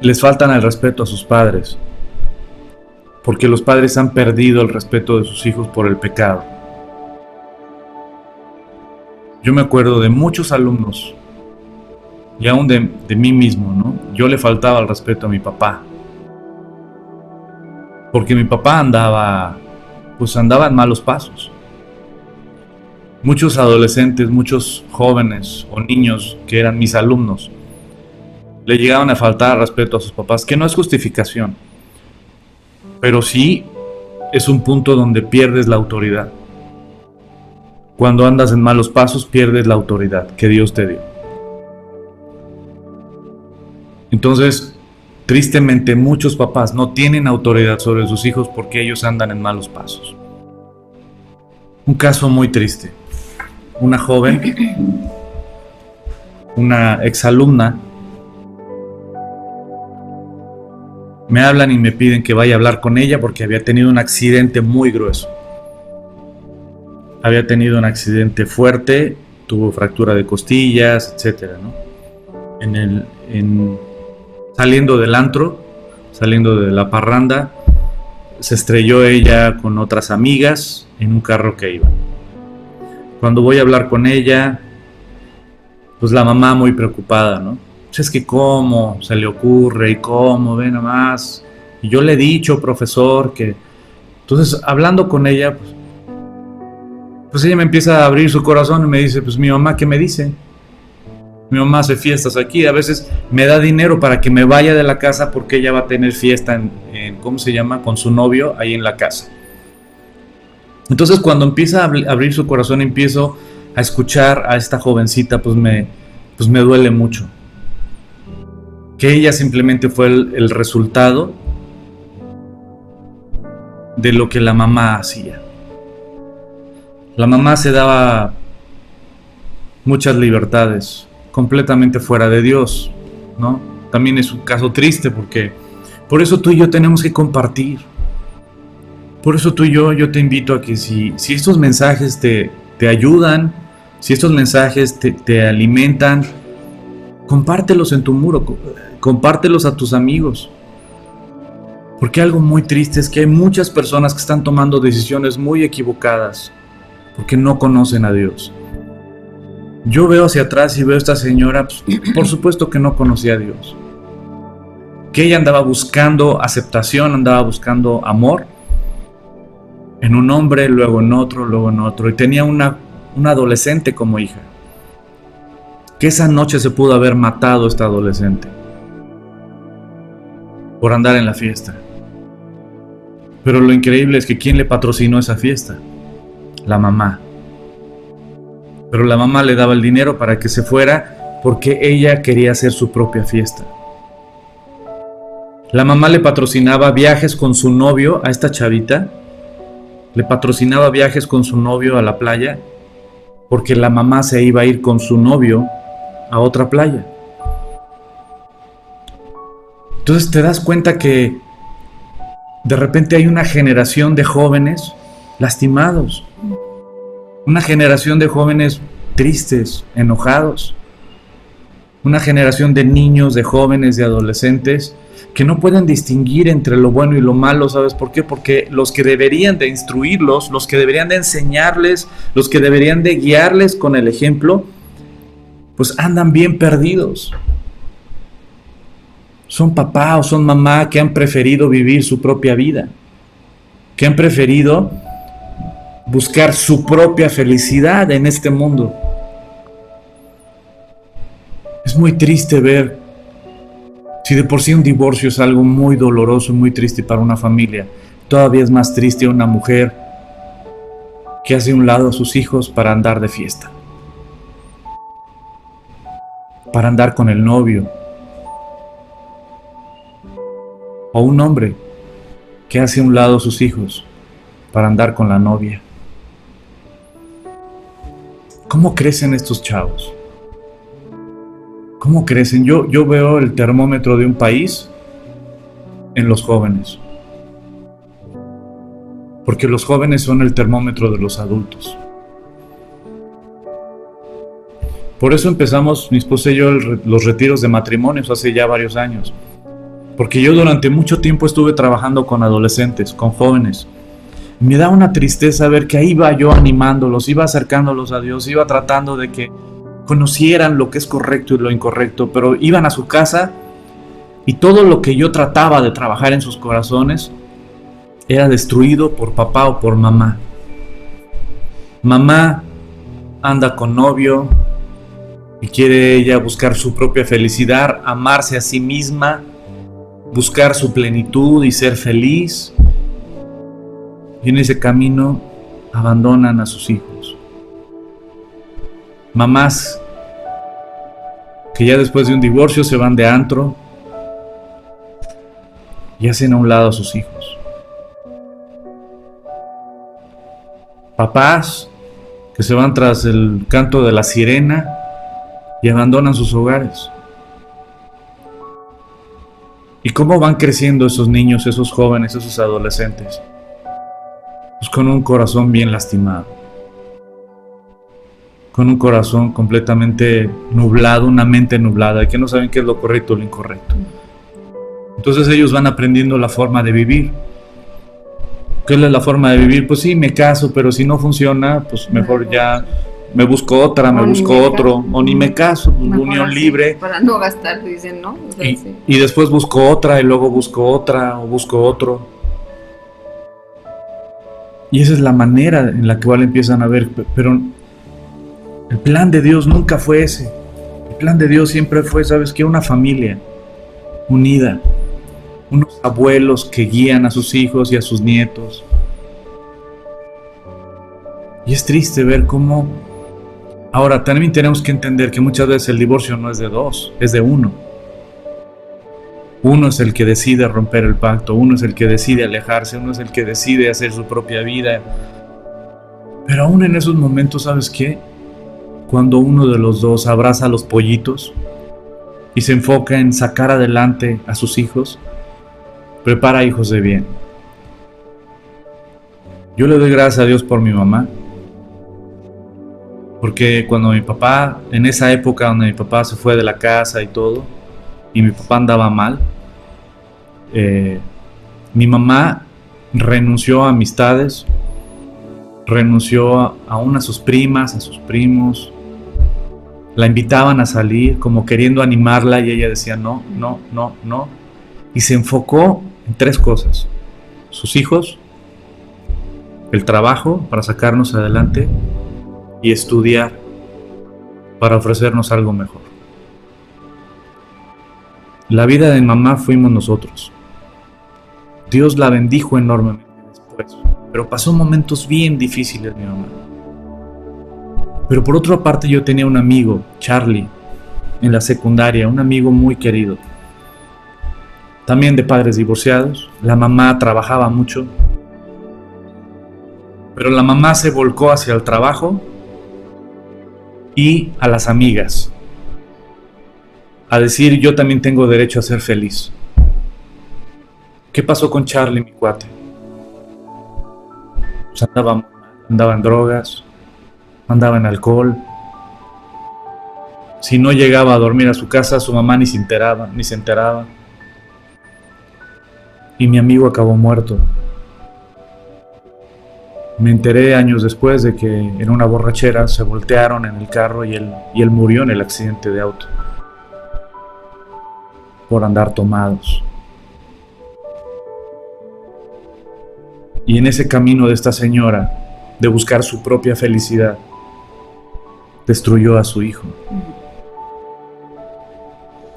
S1: les faltan el respeto a sus padres porque los padres han perdido el respeto de sus hijos por el pecado. Yo me acuerdo de muchos alumnos y aún de mí mismo, ¿no? Yo le faltaba el respeto a mi papá porque mi papá andaba en malos pasos. Muchos adolescentes, muchos jóvenes o niños que eran mis alumnos le llegaban a faltar respeto a sus papás, que no es justificación, pero sí es un punto donde pierdes la autoridad. Cuando andas en malos pasos, pierdes la autoridad que Dios te dio. Entonces, tristemente, muchos papás no tienen autoridad sobre sus hijos porque ellos andan en malos pasos. Un caso muy triste. Una joven, una exalumna, me hablan y me piden que vaya a hablar con ella porque había tenido un accidente muy grueso. Había tenido un accidente fuerte, tuvo fractura de costillas, etcétera, ¿no? Saliendo del antro, saliendo de la parranda, se estrelló ella con otras amigas en un carro que iba. Cuando voy a hablar con ella, pues la mamá muy preocupada, ¿no? Pues es que cómo se le ocurre y cómo, ve nomás. Y yo le he dicho, profesor, que... Entonces, hablando con ella, pues ella me empieza a abrir su corazón y me dice, pues mi mamá, ¿qué me dice? Mi mamá hace fiestas aquí, a veces me da dinero para que me vaya de la casa porque ella va a tener fiesta ¿cómo se llama? Con su novio ahí en la casa. Entonces cuando empieza a abrir su corazón, empiezo a escuchar a esta jovencita, pues me duele mucho. Que ella simplemente fue el resultado de lo que la mamá hacía. La mamá se daba muchas libertades, completamente fuera de Dios, ¿no? También es un caso triste porque por eso tú y yo tenemos que compartir. Por eso tú y yo te invito a que si estos mensajes te ayudan, si estos mensajes te alimentan, compártelos en tu muro, compártelos a tus amigos. Porque algo muy triste es que hay muchas personas que están tomando decisiones muy equivocadas porque no conocen a Dios. Yo veo hacia atrás y veo a esta señora, pues, por supuesto que no conocía a Dios. Que ella andaba buscando aceptación, andaba buscando amor en un hombre, luego en otro, y tenía una adolescente como hija. Que esa noche se pudo haber matado esta adolescente por andar en la fiesta. Pero lo increíble es que ¿quién le patrocinó esa fiesta? La mamá. Pero la mamá le daba el dinero para que se fuera porque ella quería hacer su propia fiesta. La mamá le patrocinaba viajes con su novio a esta chavita. Le patrocinaba viajes con su novio a la playa porque la mamá se iba a ir con su novio a otra playa. Entonces te das cuenta que de repente hay una generación de jóvenes lastimados, una generación de jóvenes tristes, enojados, una generación de niños, de jóvenes, de adolescentes que no pueden distinguir entre lo bueno y lo malo. ¿Sabes por qué? Porque los que deberían de instruirlos, los que deberían de enseñarles, los que deberían de guiarles con el ejemplo, pues andan bien perdidos. son papá o son mamá que han preferido vivir su propia vida, que han preferido buscar su propia felicidad en este mundo. Es muy triste ver, si de por sí un divorcio es algo muy doloroso, muy triste para una familia, todavía es más triste una mujer que hace a un lado a sus hijos para andar de fiesta, para andar con el novio, o un hombre que hace a un lado a sus hijos para andar con la novia. ¿Cómo crecen estos chavos? ¿Cómo crecen? Yo veo el termómetro de un país en los jóvenes, porque los jóvenes son el termómetro de los adultos. Por eso empezamos, mi esposa y yo, los retiros de matrimonios hace ya varios años, porque yo durante mucho tiempo estuve trabajando con adolescentes, con jóvenes. Me da una tristeza ver que ahí iba yo animándolos, iba acercándolos a Dios, iba tratando de que conocieran lo que es correcto y lo incorrecto, pero iban a su casa y todo lo que yo trataba de trabajar en sus corazones era destruido por papá o por mamá. Mamá anda con novio y quiere ella buscar su propia felicidad, amarse a sí misma, buscar su plenitud y ser feliz. Y en ese camino abandonan a sus hijos. Mamás que ya después de un divorcio se van de antro y hacen a un lado a sus hijos. Papás que se van tras el canto de la sirena y abandonan sus hogares. ¿Y cómo van creciendo esos niños, esos jóvenes, esos adolescentes? Pues con un corazón bien lastimado, con un corazón completamente nublado, una mente nublada, que no saben qué es lo correcto o lo incorrecto. Entonces ellos van aprendiendo la forma de vivir. ¿Qué es la forma de vivir? Pues sí, me caso, pero si no funciona, pues mejor ya me busco otra, me busco otro, o ni me caso, unión libre.
S2: Para no gastar, dicen, ¿no? O sea, sí.
S1: Y después busco otra, y luego busco otra, o busco otro. Y esa es la manera en la cual empiezan a ver, pero el plan de Dios nunca fue ese. El plan de Dios siempre fue, ¿sabes qué? Una familia unida, unos abuelos que guían a sus hijos y a sus nietos. Y es triste ver cómo... Ahora, también tenemos que entender que muchas veces el divorcio no es de dos, es de uno. Uno es el que decide romper el pacto, uno es el que decide alejarse, uno es el que decide hacer su propia vida. Pero aún en esos momentos, ¿sabes qué? Cuando uno de los dos abraza a los pollitos y se enfoca en sacar adelante a sus hijos, prepara hijos de bien. Yo le doy gracias a Dios por mi mamá, porque cuando mi papá, en esa época donde mi papá se fue de la casa y todo, y mi papá andaba mal, mi mamá renunció a amistades, renunció aún a sus primas, a sus primos. La invitaban a salir como queriendo animarla y ella decía no, no, no, no. Y se enfocó en tres cosas: sus hijos, el trabajo para sacarnos adelante y estudiar para ofrecernos algo mejor. La vida de mamá fuimos nosotros. Dios la bendijo enormemente después, pero pasó momentos bien difíciles mi mamá. Pero por otra parte yo tenía un amigo, Charlie, en la secundaria, un amigo muy querido. También de padres divorciados, la mamá trabajaba mucho, pero la mamá se volcó hacia el trabajo y a las amigas, a decir yo también tengo derecho a ser feliz. ¿Qué pasó con Charlie, mi cuate? Pues andaba en drogas, andaba en alcohol. Si no llegaba a dormir a su casa, su mamá ni se enteraba. Y mi amigo acabó muerto. Me enteré años después de que en una borrachera se voltearon en el carro y él murió en el accidente de auto. por andar tomados. Y en ese camino de esta señora, de buscar su propia felicidad, destruyó a su hijo.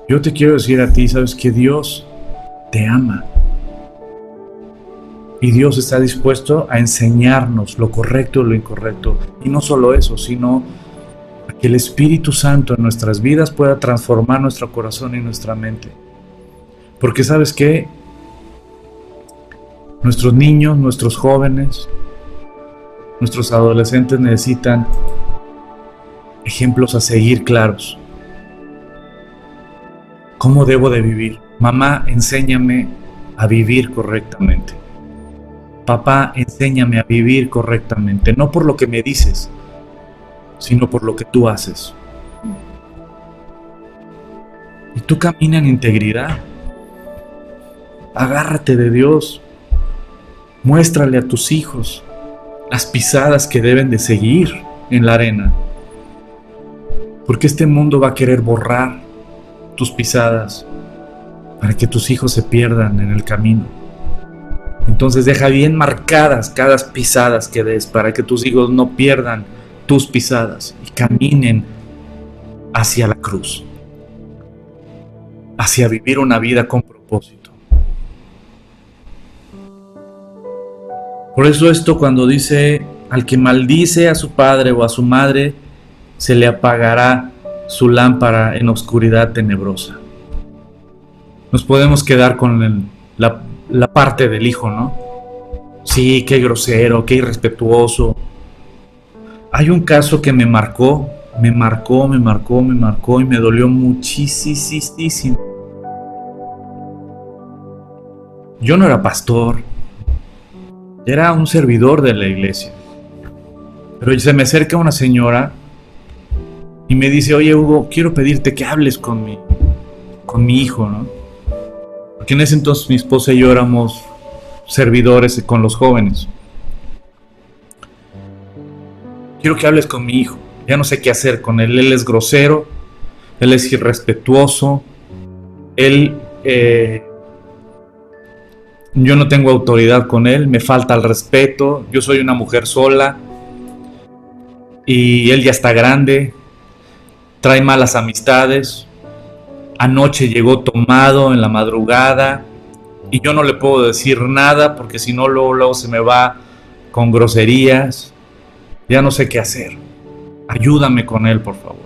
S1: Yo te quiero decir a ti, sabes que Dios te ama. Y Dios está dispuesto a enseñarnos lo correcto y lo incorrecto. Y no solo eso, sino a que el Espíritu Santo en nuestras vidas pueda transformar nuestro corazón y nuestra mente. Porque ¿sabes qué? Nuestros niños, nuestros jóvenes, nuestros adolescentes necesitan ejemplos a seguir claros. ¿Cómo debo de vivir? Mamá, enséñame a vivir correctamente. Papá, enséñame a vivir correctamente, no por lo que me dices, sino por lo que tú haces. Y tú camina en integridad. Agárrate de Dios. Muéstrale a tus hijos las pisadas que deben de seguir en la arena. Porque este mundo va a querer borrar tus pisadas para que tus hijos se pierdan en el camino. Entonces deja bien marcadas cada pisadas que des para que tus hijos no pierdan tus pisadas y caminen hacia la cruz, hacia vivir una vida con propósito. Por eso esto cuando dice, al que maldice a su padre o a su madre, se le apagará su lámpara en oscuridad tenebrosa. Nos podemos quedar con la parte del hijo, ¿no? Sí, qué grosero, qué irrespetuoso. Hay un caso que me marcó y me dolió muchísimo. Yo no era pastor, era un servidor de la iglesia. Pero se me acerca una señora y me dice, oye Hugo, quiero pedirte que hables con mi hijo, ¿no? Porque en ese entonces mi esposa y yo éramos servidores con los jóvenes. Quiero que hables con mi hijo. Ya no sé qué hacer con él. Él es grosero, él es irrespetuoso, yo no tengo autoridad con él, me falta el respeto, yo soy una mujer sola y él ya está grande, trae malas amistades, anoche llegó tomado en la madrugada y yo no le puedo decir nada porque si no luego se me va con groserías, ya no sé qué hacer, ayúdame con él por favor.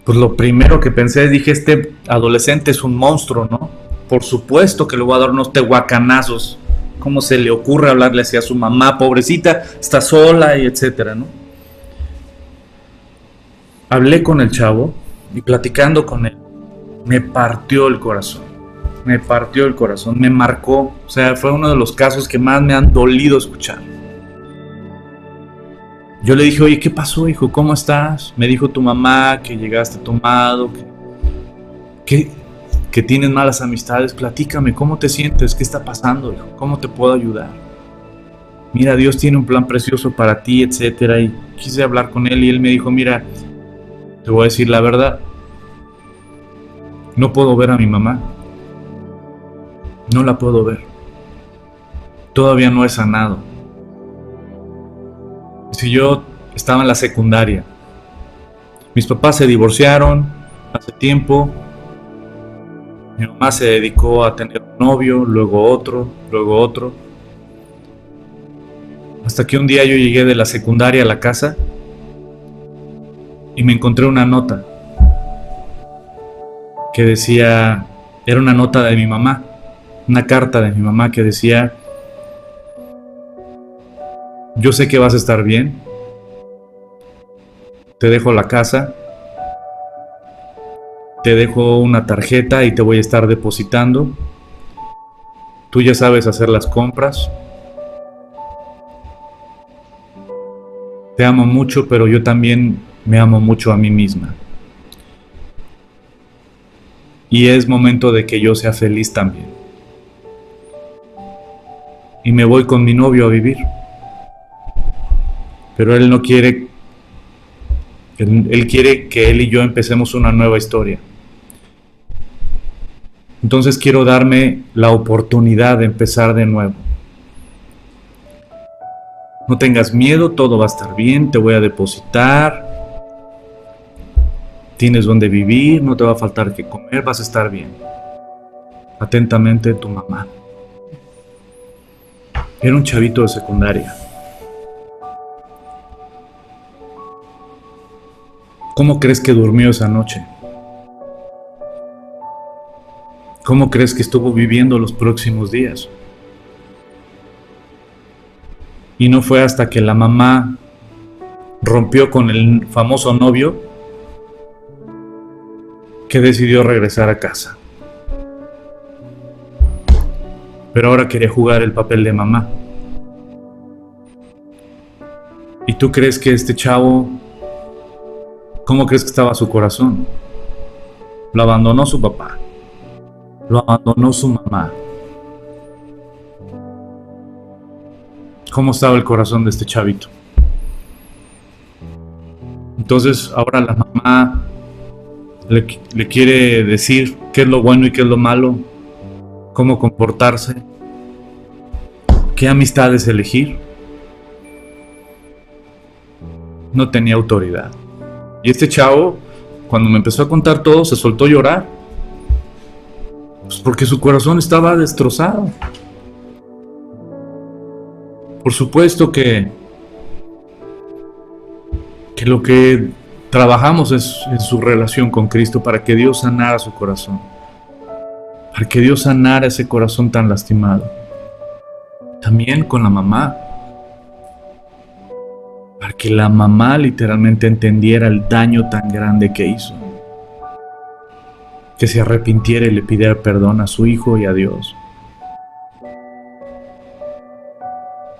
S1: Pues lo primero que pensé, dije, este adolescente es un monstruo, ¿no? Por supuesto que le voy a dar unos tehuacanazos. ¿Cómo se le ocurre hablarle así a su mamá? Pobrecita, está sola y etcétera, ¿no? Hablé con el chavo y platicando con él, me partió el corazón. Me marcó. O sea, fue uno de los casos que más me han dolido escuchar. Yo le dije, oye, ¿qué pasó, hijo? ¿Cómo estás? Me dijo tu mamá que llegaste tomado, que tienes malas amistades. Platícame, ¿cómo te sientes? ¿Qué está pasando, hijo? ¿Cómo te puedo ayudar? Mira, Dios tiene un plan precioso para ti, etcétera. Y quise hablar con él y él me dijo, mira, te voy a decir la verdad. No puedo ver a mi mamá. No la puedo ver. Todavía no he sanado. Si yo estaba en la secundaria, mis papás se divorciaron hace tiempo, mi mamá se dedicó a tener un novio, luego otro, hasta que un día yo llegué de la secundaria a la casa y me encontré una nota que decía, era una nota de mi mamá, una carta de mi mamá que decía, yo sé que vas a estar bien, te dejo la casa, te dejo una tarjeta y te voy a estar depositando, tú ya sabes hacer las compras, te amo mucho, pero yo también me amo mucho a mí misma. Y es momento de que yo sea feliz también. Y me voy con mi novio a vivir. Pero él no quiere, él quiere que él y yo empecemos una nueva historia. Entonces quiero darme la oportunidad de empezar de nuevo. No tengas miedo, todo va a estar bien, te voy a depositar. Tienes donde vivir, no te va a faltar qué comer, vas a estar bien. Atentamente, tu mamá. Era un chavito de secundaria. ¿Cómo crees que durmió esa noche? ¿Cómo crees que estuvo viviendo los próximos días? Y no fue hasta que la mamá rompió con el famoso novio que decidió regresar a casa. Pero ahora quería jugar el papel de mamá. ¿Y tú crees que este chavo, cómo crees que estaba su corazón? Lo abandonó su papá, lo abandonó su mamá. ¿Cómo estaba el corazón de este chavito? Entonces ahora la mamá le quiere decir qué es lo bueno y qué es lo malo, cómo comportarse, qué amistades elegir. No tenía autoridad. Y este chavo, cuando me empezó a contar todo, se soltó a llorar. Pues porque su corazón estaba destrozado. Por supuesto que lo que trabajamos es en su relación con Cristo para que Dios sanara su corazón. Para que Dios sanara ese corazón tan lastimado. También con la mamá. Para que la mamá literalmente entendiera el daño tan grande que hizo. Que se arrepintiera y le pidiera perdón a su hijo y a Dios.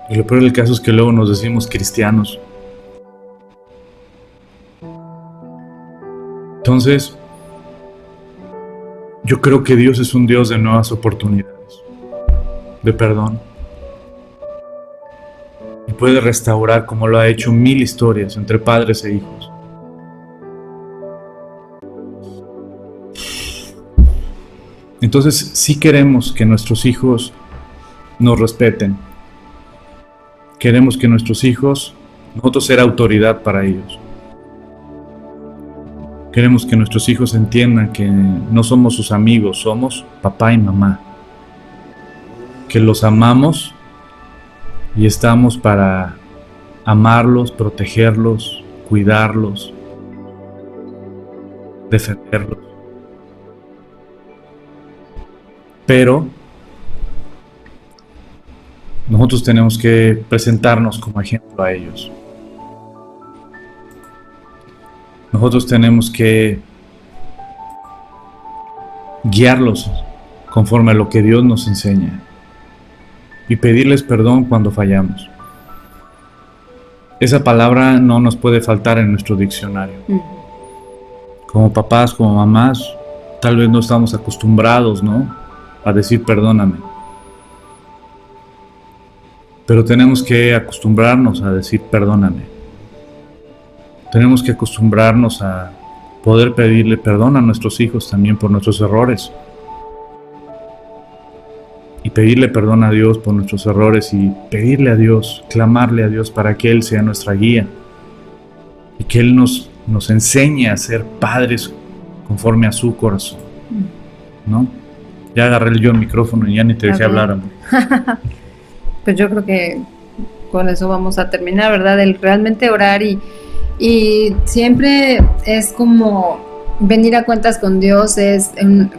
S1: Y lo peor del caso es que luego nos decimos cristianos. Entonces, yo creo que Dios es un Dios de nuevas oportunidades, de perdón. Y puede restaurar como lo ha hecho 1000 historias entre padres e hijos. Entonces, sí queremos que nuestros hijos nos respeten. Queremos que nuestros hijos, nosotros ser autoridad para ellos. Queremos que nuestros hijos entiendan que no somos sus amigos, somos papá y mamá. Que los amamos y estamos para amarlos, protegerlos, cuidarlos, defenderlos. Pero nosotros tenemos que presentarnos como ejemplo a ellos. Nosotros tenemos que guiarlos conforme a lo que Dios nos enseña y pedirles perdón cuando fallamos. Esa palabra no nos puede faltar en nuestro diccionario. Como papás, como mamás, tal vez no estamos acostumbrados, ¿no?, a decir perdóname. Pero tenemos que acostumbrarnos a decir perdóname. Tenemos que acostumbrarnos a poder pedirle perdón a nuestros hijos también por nuestros errores. Y pedirle perdón a Dios por nuestros errores y pedirle a Dios, clamarle a Dios para que Él sea nuestra guía. Y que Él nos enseñe a ser padres conforme a su corazón, ¿no? Ya agarré yo el micrófono y ya ni te dejé hablar, amor.
S2: Pues yo creo que con eso vamos a terminar, ¿verdad? El realmente orar y siempre es como venir a cuentas con Dios, es,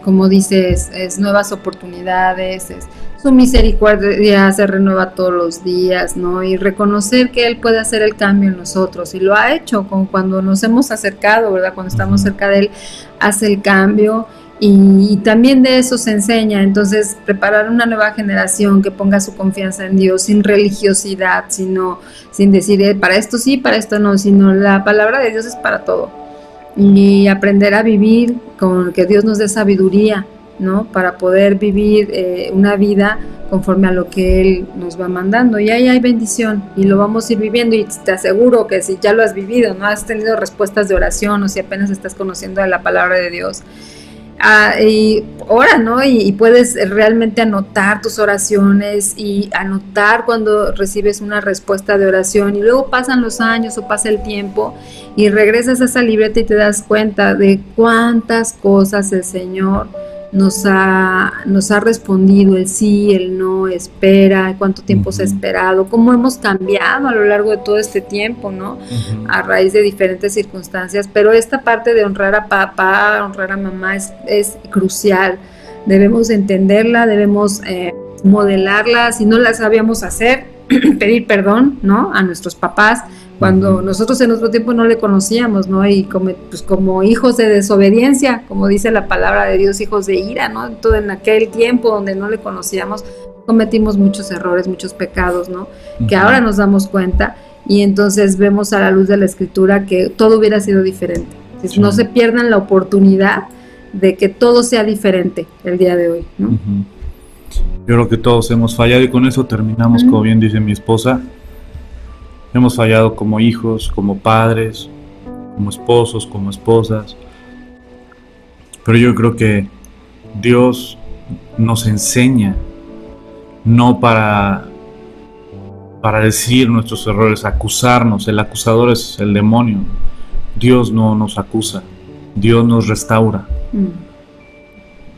S2: como dices, es nuevas oportunidades, es su misericordia se renueva todos los días, ¿no? Y reconocer que Él puede hacer el cambio en nosotros, y lo ha hecho como cuando nos hemos acercado, ¿verdad? Cuando estamos cerca de Él, hace el cambio. Y también de eso se enseña. Entonces, preparar una nueva generación que ponga su confianza en Dios sin religiosidad, sino sin decir para esto sí, para esto no, sino la palabra de Dios es para todo. Y aprender a vivir con que Dios nos dé sabiduría, ¿no? Para poder vivir una vida conforme a lo que Él nos va mandando. Y ahí hay bendición y lo vamos a ir viviendo. Y te aseguro que si ya lo has vivido, ¿no? Has tenido respuestas de oración, o si apenas estás conociendo de la palabra de Dios, Y ora, ¿no? Y puedes realmente anotar tus oraciones y anotar cuando recibes una respuesta de oración, y luego pasan los años o pasa el tiempo y regresas a esa libreta y te das cuenta de cuántas cosas el Señor nos ha respondido, el sí, el no, espera, cuánto tiempo se ha esperado, cómo hemos cambiado a lo largo de todo este tiempo, ¿no? A raíz de diferentes circunstancias, pero esta parte de honrar a papá, honrar a mamá es crucial. Debemos entenderla, debemos modelarla. Si no la sabíamos hacer, pedir perdón, ¿no? A nuestros papás, cuando nosotros en otro tiempo no le conocíamos, ¿no? Y como hijos de desobediencia, como dice la palabra de Dios, hijos de ira, ¿no? Todo en aquel tiempo donde no le conocíamos, cometimos muchos errores, muchos pecados, ¿no? Que ahora nos damos cuenta, y entonces vemos a la luz de la Escritura que todo hubiera sido diferente. Sí. No se pierdan la oportunidad de que todo sea diferente el día de hoy, ¿no?
S1: Yo creo que todos hemos fallado, y con eso terminamos, como bien dice mi esposa. Hemos fallado como hijos, como padres, como esposos, como esposas. Pero yo creo que Dios nos enseña, no para decir nuestros errores, acusarnos. El acusador es el demonio. Dios no nos acusa, Dios nos restaura.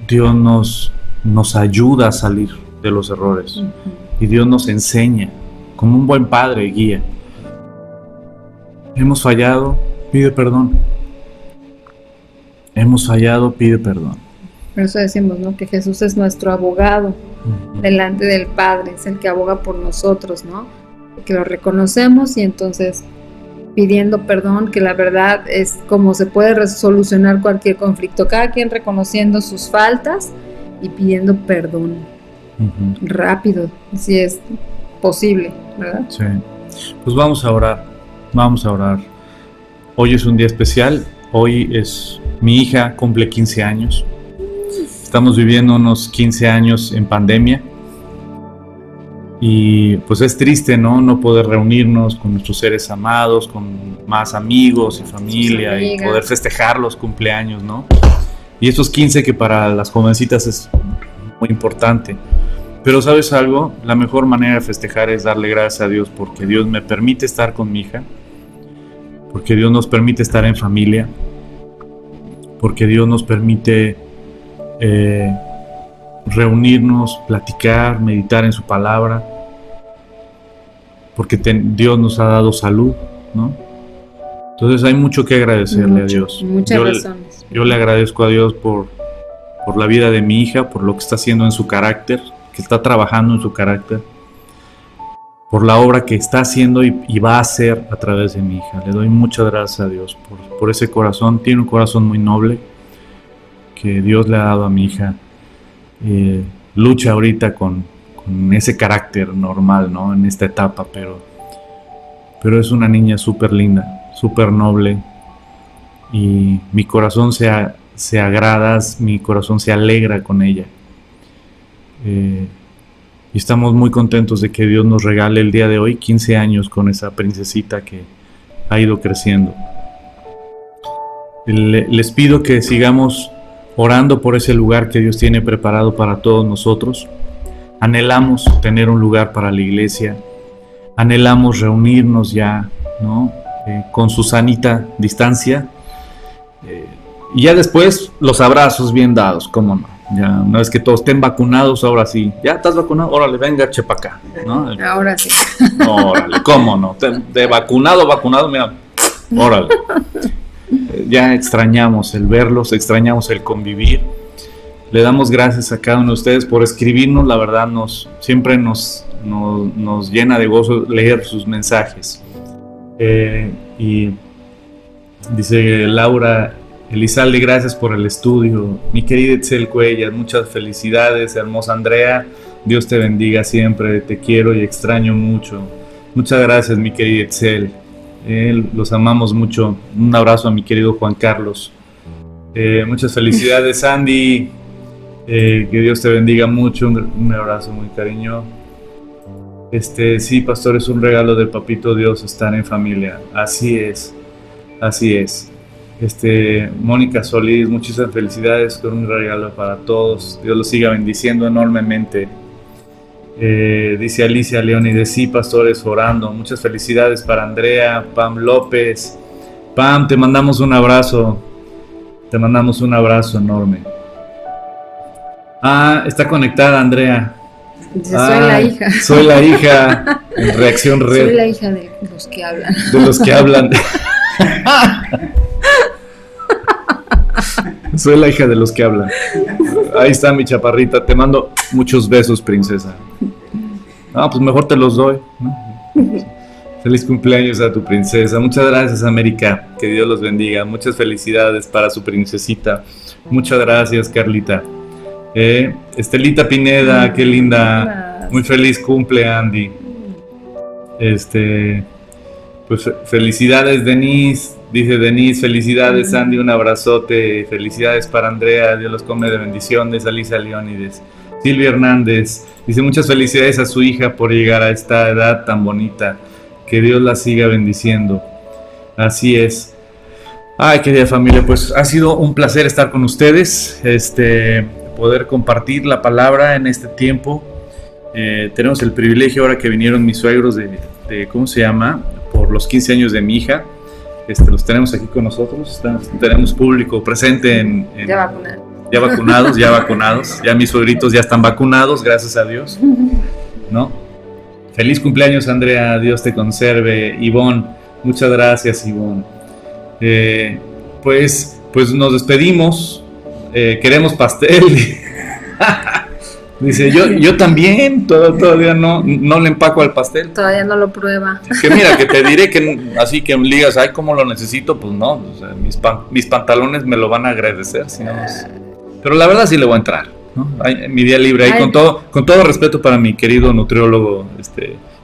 S1: Dios nos ayuda a salir de los errores. Y Dios nos enseña, como un buen padre, guía. Hemos fallado, pide perdón. Hemos fallado, pide perdón.
S2: Por eso decimos, ¿no? Que Jesús es nuestro abogado delante del Padre, es el que aboga por nosotros, ¿no? Que lo reconocemos, y entonces pidiendo perdón, que la verdad es como se puede solucionar cualquier conflicto, cada quien reconociendo sus faltas y pidiendo perdón rápido, si es posible, ¿verdad?
S1: Sí. Pues vamos a orar. Hoy es un día especial. Hoy es mi hija, cumple 15 años. Estamos viviendo unos 15 años en pandemia, y pues es triste, ¿no? No poder reunirnos con nuestros seres amados, con más amigos y familia, y poder festejar los cumpleaños, ¿no? Y estos 15 que para las jovencitas es muy importante. Pero ¿sabes algo? La mejor manera de festejar es darle gracias a Dios, porque Dios me permite estar con mi hija, porque Dios nos permite estar en familia, porque Dios nos permite reunirnos, platicar, meditar en su palabra, porque Dios nos ha dado salud, ¿no? Entonces hay mucho que agradecerle a Dios.
S2: Muchas razones.
S1: Yo le agradezco a Dios por la vida de mi hija, por lo que está haciendo en su carácter, que está trabajando en su carácter, por la obra que está haciendo y va a hacer a través de mi hija. Le doy muchas gracias a Dios por ese corazón. Tiene un corazón muy noble que Dios le ha dado a mi hija. Lucha ahorita con ese carácter normal, ¿no? En esta etapa, pero es una niña súper linda, súper noble, y mi corazón se agrada, mi corazón se alegra con ella. Y estamos muy contentos de que Dios nos regale el día de hoy 15 años con esa princesita que ha ido creciendo. Les pido que sigamos orando por ese lugar que Dios tiene preparado para todos nosotros. Anhelamos tener un lugar para la iglesia, anhelamos reunirnos ya, ¿no? Con su sanita distancia, y ya después los abrazos bien dados, ¿cómo no? Ya una vez que todos estén vacunados, ahora sí, ¿ya estás vacunado? Órale, venga, chepa acá, ¿no?
S2: Ahora sí.
S1: Órale, ¿cómo no? De vacunado, mira, órale. Ya extrañamos el verlos, extrañamos el convivir. Le damos gracias a cada uno de ustedes por escribirnos. La verdad siempre nos llena de gozo leer sus mensajes. Y dice Laura Elizalde, gracias por el estudio. Mi querida Itzel Cuellar, muchas felicidades. Hermosa Andrea, Dios te bendiga siempre. Te quiero y extraño mucho. Muchas gracias, mi querida Itzel. Los amamos mucho. Un abrazo a mi querido Juan Carlos. Muchas felicidades, Sandy. Que Dios te bendiga mucho. Un abrazo muy cariño. Sí, pastor, es un regalo del papito Dios estar en familia. Así es. Mónica Solís, muchísimas felicidades con un regalo para todos. Dios los siga bendiciendo enormemente. Dice Alicia Leónides, sí, pastores, orando. Muchas felicidades para Andrea. Pam López. Pam, te mandamos un abrazo. Te mandamos un abrazo enorme. Está conectada Andrea.
S2: Dice, soy la hija.
S1: Soy la hija. En Reacción Red.
S2: Soy la hija de los que hablan.
S1: De los que hablan. Soy la hija de los que hablan. Ahí está mi chaparrita. Te mando muchos besos, princesa. Pues mejor te los doy, ¿no? Feliz cumpleaños a tu princesa. Muchas gracias, América. Que Dios los bendiga. Muchas felicidades para su princesita. Muchas gracias, Carlita. Estelita Pineda, qué linda. Muy feliz cumple, Andy. Pues felicidades, Denise. Dice Denise, felicidades, Andy, un abrazote. Felicidades para Andrea, Dios los come de bendiciones. Alicia Leónides. Silvia Hernández dice, muchas felicidades a su hija por llegar a esta edad tan bonita. Que Dios la siga bendiciendo. Así es. Ay, querida familia, pues ha sido un placer estar con ustedes, poder compartir la palabra en este tiempo. Tenemos el privilegio ahora que vinieron mis suegros de ¿cómo se llama? Por los 15 años de mi hija. Los tenemos aquí con nosotros. Tenemos público presente ya vacunados. Ya mis suegritos ya están vacunados, gracias a Dios. ¿No? Feliz cumpleaños, Andrea. Dios te conserve. Ivonne, muchas gracias, Ivonne. Pues nos despedimos. Queremos pastel. Dice, yo también, todavía no le empaco al pastel.
S2: Todavía no lo prueba.
S1: Que mira, que te diré que así que me digas, ay, ¿cómo lo necesito? Pues no, o sea, mis pantalones me lo van a agradecer. Si no, pero la verdad sí le voy a entrar, ¿no? Mi día libre ahí, con todo respeto para mi querido nutriólogo,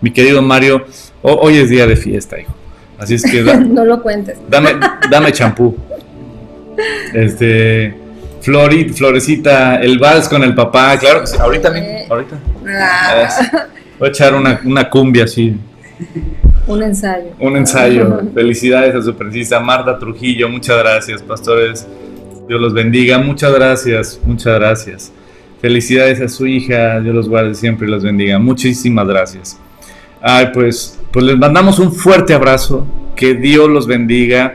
S1: mi querido Mario. Hoy es día de fiesta, hijo. Así es que
S2: no lo cuentes.
S1: Dame champú. Florecita, el vals con el papá, claro que sí, ahorita. Voy a echar una cumbia así.
S2: Un ensayo.
S1: Felicidades a su princesa Marta Trujillo, muchas gracias, pastores. Dios los bendiga, muchas gracias. Felicidades a su hija, Dios los guarde siempre y los bendiga. Muchísimas gracias. Pues les mandamos un fuerte abrazo, que Dios los bendiga.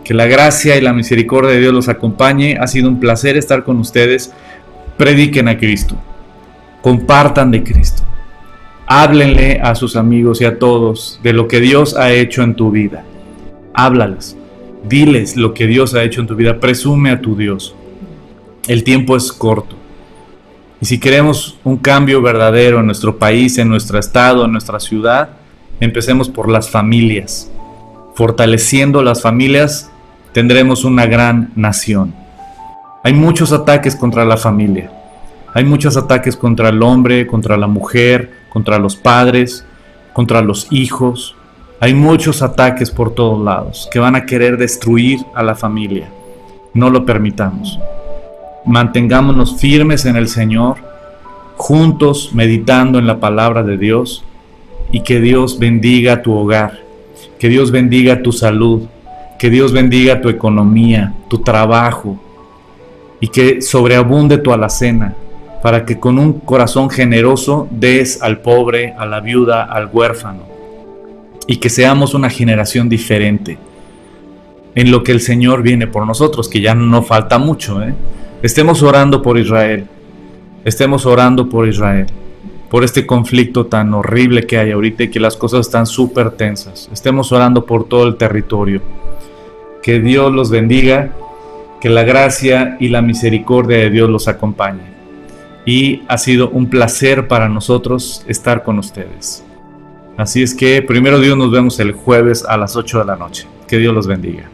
S1: Que la gracia y la misericordia de Dios los acompañe. Ha sido un placer estar con ustedes. Prediquen a Cristo. Compartan de Cristo. Háblenle a sus amigos y a todos de lo que Dios ha hecho en tu vida. Háblales. Diles lo que Dios ha hecho en tu vida. Presume a tu Dios. El tiempo es corto. Y si queremos un cambio verdadero en nuestro país, en nuestro estado, en nuestra ciudad, empecemos por las familias. Fortaleciendo las familias, tendremos una gran nación. Hay muchos ataques contra la familia. Hay muchos ataques contra el hombre, contra la mujer, contra los padres, contra los hijos. Hay muchos ataques por todos lados que van a querer destruir a la familia. No lo permitamos. Mantengámonos firmes en el Señor, juntos meditando en la palabra de Dios, y que Dios bendiga tu hogar, que Dios bendiga tu salud, que Dios bendiga tu economía, tu trabajo, y que sobreabunde tu alacena, para que con un corazón generoso des al pobre, a la viuda, al huérfano, y que seamos una generación diferente en lo que el Señor viene por nosotros, que ya no falta mucho, Estemos orando por Israel, por este conflicto tan horrible que hay ahorita y que las cosas están súper tensas. Estemos orando por todo el territorio. Que Dios los bendiga, que la gracia y la misericordia de Dios los acompañe. Y ha sido un placer para nosotros estar con ustedes. Así es que, primero Dios, nos vemos el jueves a las 8 de la noche. Que Dios los bendiga.